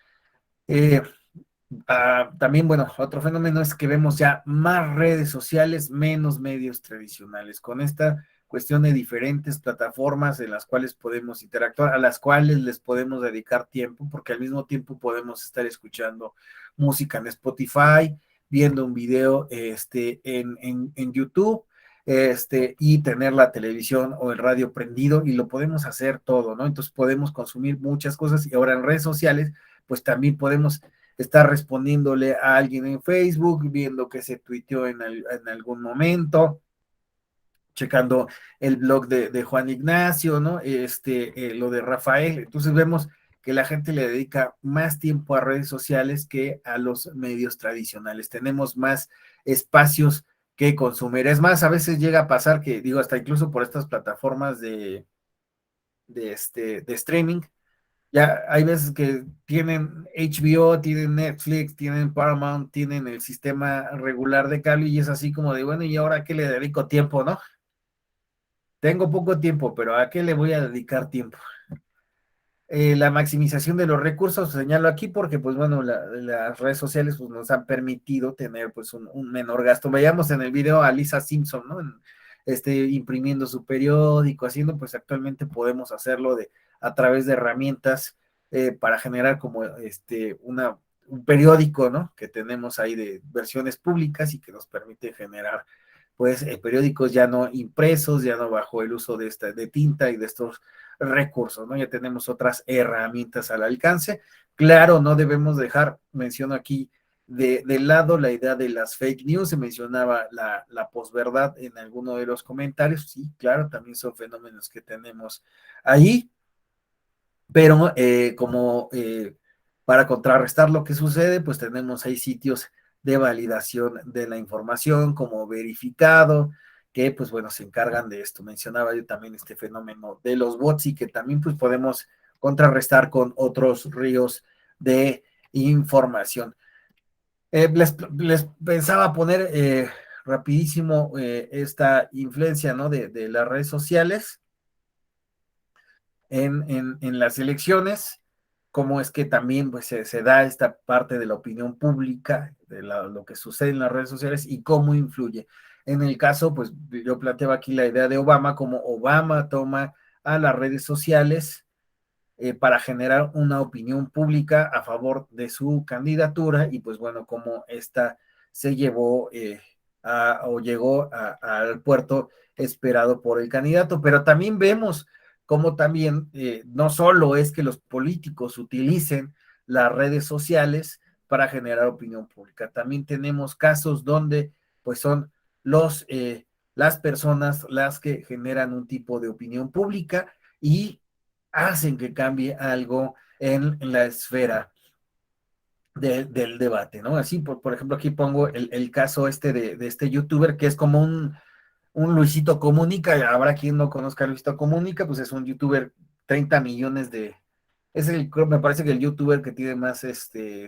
También, bueno, otro fenómeno es que vemos ya más redes sociales, menos medios tradicionales, con esta cuestión de diferentes plataformas en las cuales podemos interactuar, a las cuales les podemos dedicar tiempo, porque al mismo tiempo podemos estar escuchando música en Spotify, viendo un video en YouTube, y tener la televisión o el radio prendido, y lo podemos hacer todo, ¿no? Entonces podemos consumir muchas cosas, y ahora en redes sociales, pues también podemos estar respondiéndole a alguien en Facebook, viendo que se tuiteó en algún momento, checando el blog de Juan Ignacio, ¿no? Lo de Rafael. Entonces vemos que la gente le dedica más tiempo a redes sociales que a los medios tradicionales. Tenemos más espacios que consumir. Es más, a veces llega a pasar que, digo, hasta incluso por estas plataformas de streaming, ya hay veces que tienen HBO, tienen Netflix, tienen Paramount, tienen el sistema regular de cable, y es así como de, bueno, ¿y ahora a qué le dedico tiempo, no? Tengo poco tiempo, pero ¿a qué le voy a dedicar tiempo? La maximización de los recursos, señalo aquí porque, pues bueno, las redes sociales pues, nos han permitido tener pues un menor gasto. Veíamos en el video a Lisa Simpson, ¿no? Imprimiendo su periódico, haciendo, pues actualmente podemos hacerlo a través de herramientas para generar como un periódico, ¿no? Que tenemos ahí de versiones públicas y que nos permite generar pues periódicos ya no impresos, ya no bajo el uso de tinta y de estos recursos, ¿no? Ya tenemos otras herramientas al alcance. Claro, no debemos dejar, menciono aquí, de lado la idea de las fake news. Se mencionaba la posverdad en alguno de los comentarios. Sí, claro, también son fenómenos que tenemos ahí, pero para contrarrestar lo que sucede, pues tenemos ahí sitios de validación de la información como Verificado, que pues bueno, se encargan de esto. Mencionaba yo también este fenómeno de los bots y que también pues podemos contrarrestar con otros ríos de información. Les pensaba poner rapidísimo esta influencia, ¿no? de las redes sociales en las elecciones, cómo es que también pues, se da esta parte de la opinión pública, de lo que sucede en las redes sociales y cómo influye. En el caso, pues yo planteaba aquí la idea de Obama, como Obama toma a las redes sociales para generar una opinión pública a favor de su candidatura, y pues bueno, cómo esta se llevó o llegó al puerto esperado por el candidato. Pero también vemos cómo también no solo es que los políticos utilicen las redes sociales para generar opinión pública, también tenemos casos donde pues son las personas las que generan un tipo de opinión pública y hacen que cambie algo en la esfera del debate, ¿no? Así, por ejemplo, aquí pongo el caso de este youtuber que es como un Luisito Comunica. Habrá quien no conozca a Luisito Comunica, pues es un youtuber, 30 millones me parece que el youtuber que tiene más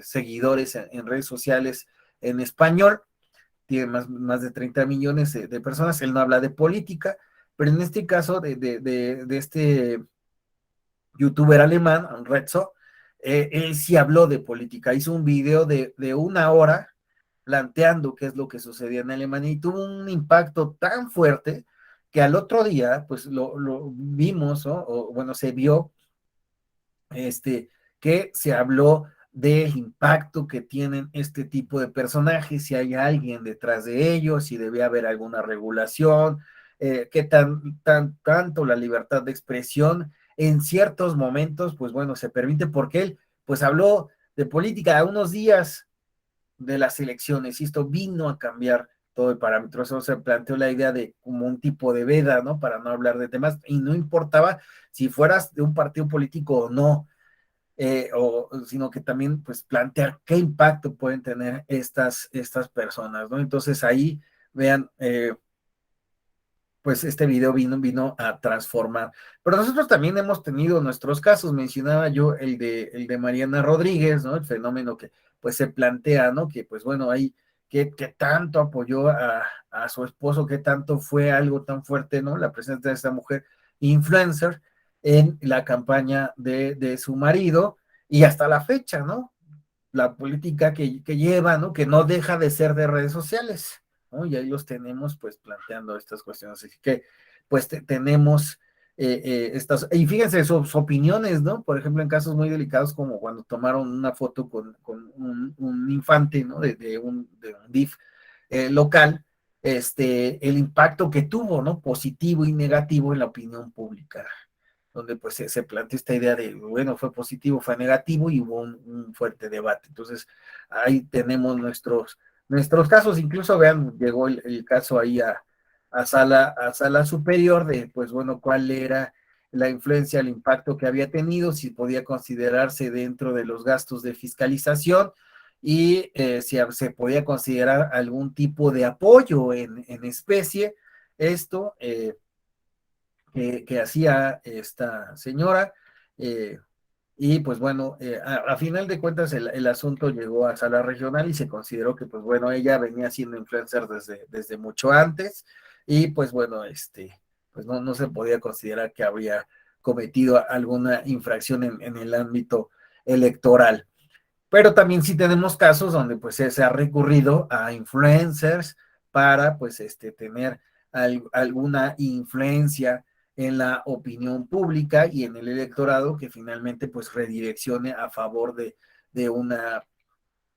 seguidores en redes sociales en español, tiene más de 30 millones de personas. Él no habla de política, pero en este caso de este youtuber alemán, Retzo, él sí habló de política, hizo un video de 1 hora planteando qué es lo que sucedía en Alemania y tuvo un impacto tan fuerte que al otro día, pues lo vimos, ¿no? O bueno, se vio que se habló del impacto que tienen este tipo de personajes, si hay alguien detrás de ellos, si debe haber alguna regulación, qué tanto la libertad de expresión en ciertos momentos, pues bueno, se permite, porque él, pues habló de política a unos días de las elecciones, y esto vino a cambiar todo el parámetro. Eso se planteó la idea de como un tipo de veda, ¿no? Para no hablar de temas, y no importaba si fueras de un partido político o no, sino que también pues plantear qué impacto pueden tener estas personas, ¿no? Entonces ahí vean, pues este video vino a transformar. Pero nosotros también hemos tenido nuestros casos, mencionaba yo el de Mariana Rodríguez, ¿no? El fenómeno que pues se plantea, ¿no? Que pues bueno, ahí que tanto apoyó a su esposo, que tanto fue algo tan fuerte, ¿no? La presencia de esta mujer influencer en la campaña de su marido, y hasta la fecha, ¿no? La política que lleva, ¿no? Que no deja de ser de redes sociales, ¿no? Y ahí los tenemos pues planteando estas cuestiones. Así que pues tenemos estas, y fíjense sus opiniones, ¿no? Por ejemplo, en casos muy delicados como cuando tomaron una foto con un infante, ¿no? De un DIF local, el impacto que tuvo, ¿no? Positivo y negativo en la opinión pública, donde pues se planteó esta idea de, bueno, fue positivo, fue negativo, y hubo un fuerte debate. Entonces, ahí tenemos nuestros casos. Incluso vean, llegó el caso ahí a sala superior de, pues bueno, cuál era la influencia, el impacto que había tenido, si podía considerarse dentro de los gastos de fiscalización, y si se podía considerar algún tipo de apoyo en especie. Esto que hacía esta señora, y pues bueno, a final de cuentas el asunto llegó a sala regional y se consideró que pues bueno, ella venía siendo influencer desde mucho antes, y pues bueno, pues no se podía considerar que habría cometido alguna infracción en el ámbito electoral. Pero también sí tenemos casos donde pues se ha recurrido a influencers para pues tener alguna influencia en la opinión pública y en el electorado, que finalmente pues redireccione a favor de una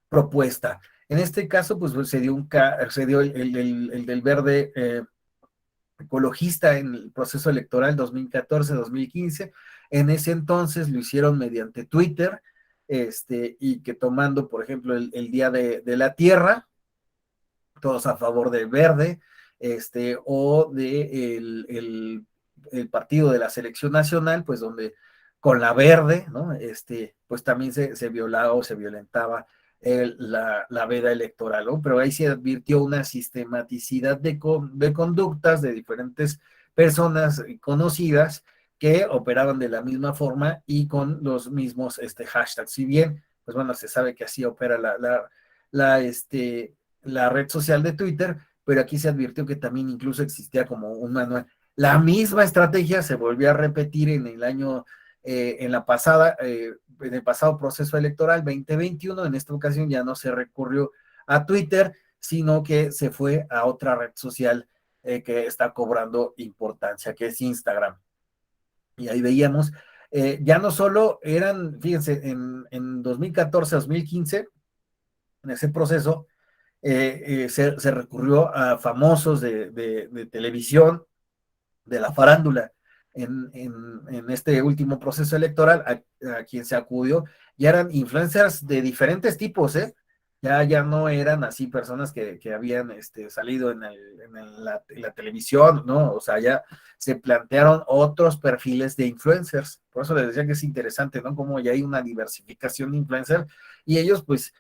propuesta. En este caso pues se dio el del verde ecologista en el proceso electoral 2014-2015. En ese entonces lo hicieron mediante Twitter, y que tomando, por ejemplo, el Día de la Tierra, todos a favor del verde, o de el partido de la selección nacional, pues donde con la verde, ¿no? Pues también se violaba o se violentaba la veda electoral, ¿no? Pero ahí se advirtió una sistematicidad de conductas de diferentes personas conocidas que operaban de la misma forma y con los mismos hashtags. Si bien, pues bueno, se sabe que así opera la red social de Twitter, pero aquí se advirtió que también incluso existía como un manual. La misma estrategia se volvió a repetir en el año, en el pasado proceso electoral 2021. En esta ocasión ya no se recurrió a Twitter, sino que se fue a otra red social que está cobrando importancia, que es Instagram. Y ahí veíamos, ya no solo eran, fíjense, en 2014-2015, en ese proceso, se recurrió a famosos de televisión, de la farándula. En este último proceso electoral, a quien se acudió, ya eran influencers de diferentes tipos, ya no eran así personas que habían salido en la televisión, ¿no? O sea, ya se plantearon otros perfiles de influencers. Por eso les decía que es interesante, ¿no? Como ya hay una diversificación de influencers, y ellos pues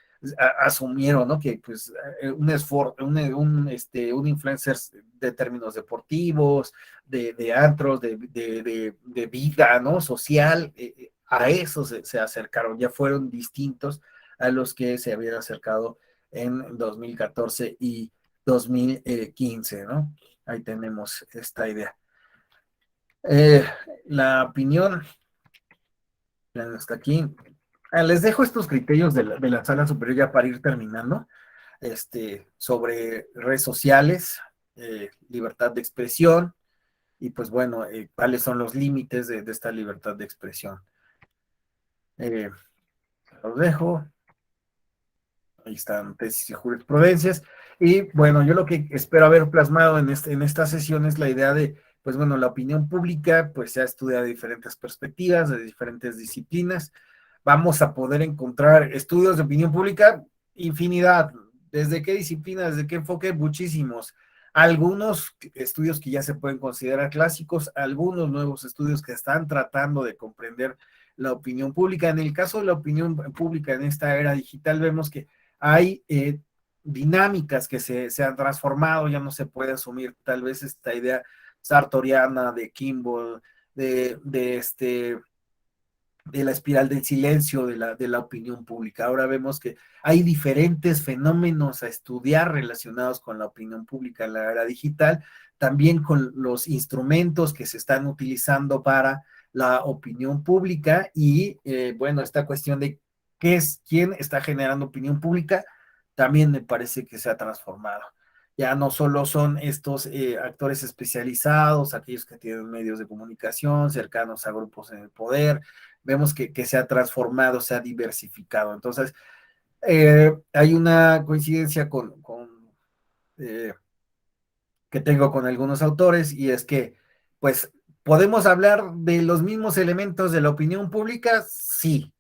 asumieron, ¿no? Que pues un influencer de términos deportivos, de antros, de vida, ¿no? Social, a eso se acercaron, ya fueron distintos a los que se habían acercado en 2014 y 2015, ¿no? Ahí tenemos esta idea. La opinión hasta aquí. Les dejo estos criterios de la sala superior ya para ir terminando. sobre redes sociales, libertad de expresión, y pues bueno, cuáles son los límites de esta libertad de expresión. Los dejo. Ahí están tesis y jurisprudencias. Y bueno, yo lo que espero haber plasmado en esta sesión es la idea de, pues bueno, la opinión pública, pues se ha estudiado de diferentes perspectivas, de diferentes disciplinas. Vamos a poder encontrar estudios de opinión pública, infinidad. ¿Desde qué disciplina, desde qué enfoque? Muchísimos. Algunos estudios que ya se pueden considerar clásicos, algunos nuevos estudios que están tratando de comprender la opinión pública. En el caso de la opinión pública en esta era digital, vemos que hay dinámicas que se han transformado, ya no se puede asumir tal vez esta idea sartoriana de Kimball, de la espiral del silencio de la opinión pública. Ahora vemos que hay diferentes fenómenos a estudiar relacionados con la opinión pública en la era digital, también con los instrumentos que se están utilizando para la opinión pública y, bueno, esta cuestión de quién está generando opinión pública, también me parece que se ha transformado. Ya no solo son estos actores especializados, aquellos que tienen medios de comunicación, cercanos a grupos en el poder, vemos que se ha transformado, se ha diversificado. Entonces, hay una coincidencia que tengo con algunos autores, y es que, pues, ¿podemos hablar de los mismos elementos de la opinión pública? Sí,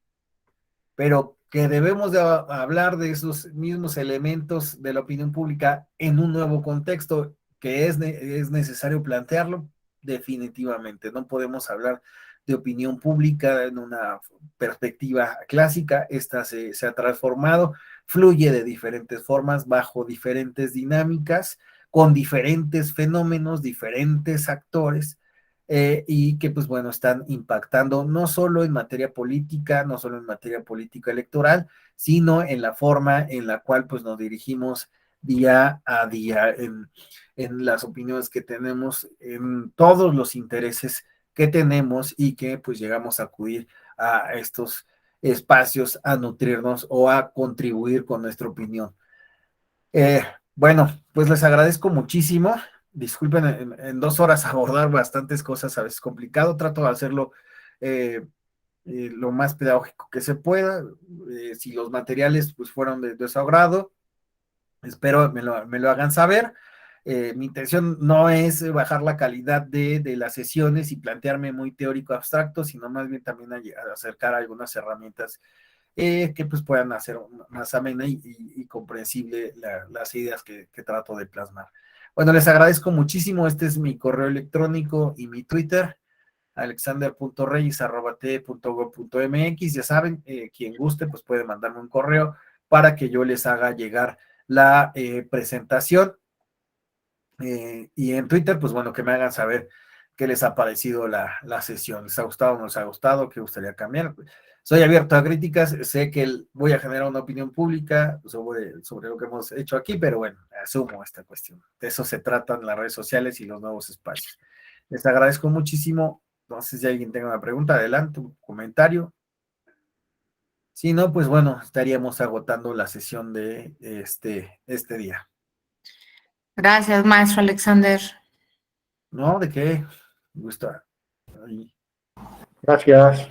pero que debemos de hablar de esos mismos elementos de la opinión pública en un nuevo contexto, que es necesario plantearlo, definitivamente. No podemos hablar de opinión pública en una perspectiva clásica. Esta se ha transformado, fluye de diferentes formas, bajo diferentes dinámicas, con diferentes fenómenos, diferentes actores, y que pues bueno, están impactando no solo en materia política, no solo en materia política electoral, sino en la forma en la cual pues nos dirigimos día a día, en las opiniones que tenemos, en todos los intereses que tenemos, y que pues llegamos a acudir a estos espacios a nutrirnos o a contribuir con nuestra opinión. Bueno, pues les agradezco muchísimo. Disculpen, en 2 horas abordar bastantes cosas a veces complicado. Trato de hacerlo lo más pedagógico que se pueda. Si los materiales pues fueron de su agrado, espero me lo hagan saber. Mi intención no es bajar la calidad de las sesiones y plantearme muy teórico abstracto, sino más bien también acercar algunas herramientas que pues puedan hacer más amena y comprensible las ideas que trato de plasmar. Bueno, les agradezco muchísimo. Este es mi correo electrónico y mi Twitter, alexander.reyes@t.gov.mx. Ya saben, quien guste pues puede mandarme un correo para que yo les haga llegar la presentación. Y en Twitter, pues bueno, que me hagan saber qué les ha parecido la sesión. ¿Les ha gustado o no les ha gustado? ¿Qué gustaría cambiar? Soy abierto a críticas, sé que voy a generar una opinión pública sobre lo que hemos hecho aquí, pero bueno, asumo esta cuestión. De eso se tratan las redes sociales y los nuevos espacios. Les agradezco muchísimo. No sé si alguien tenga una pregunta, adelante, un comentario. Si no, pues bueno, estaríamos agotando la sesión de este día. Gracias, maestro Alexander. No, ¿de qué? Me gusta. Gracias.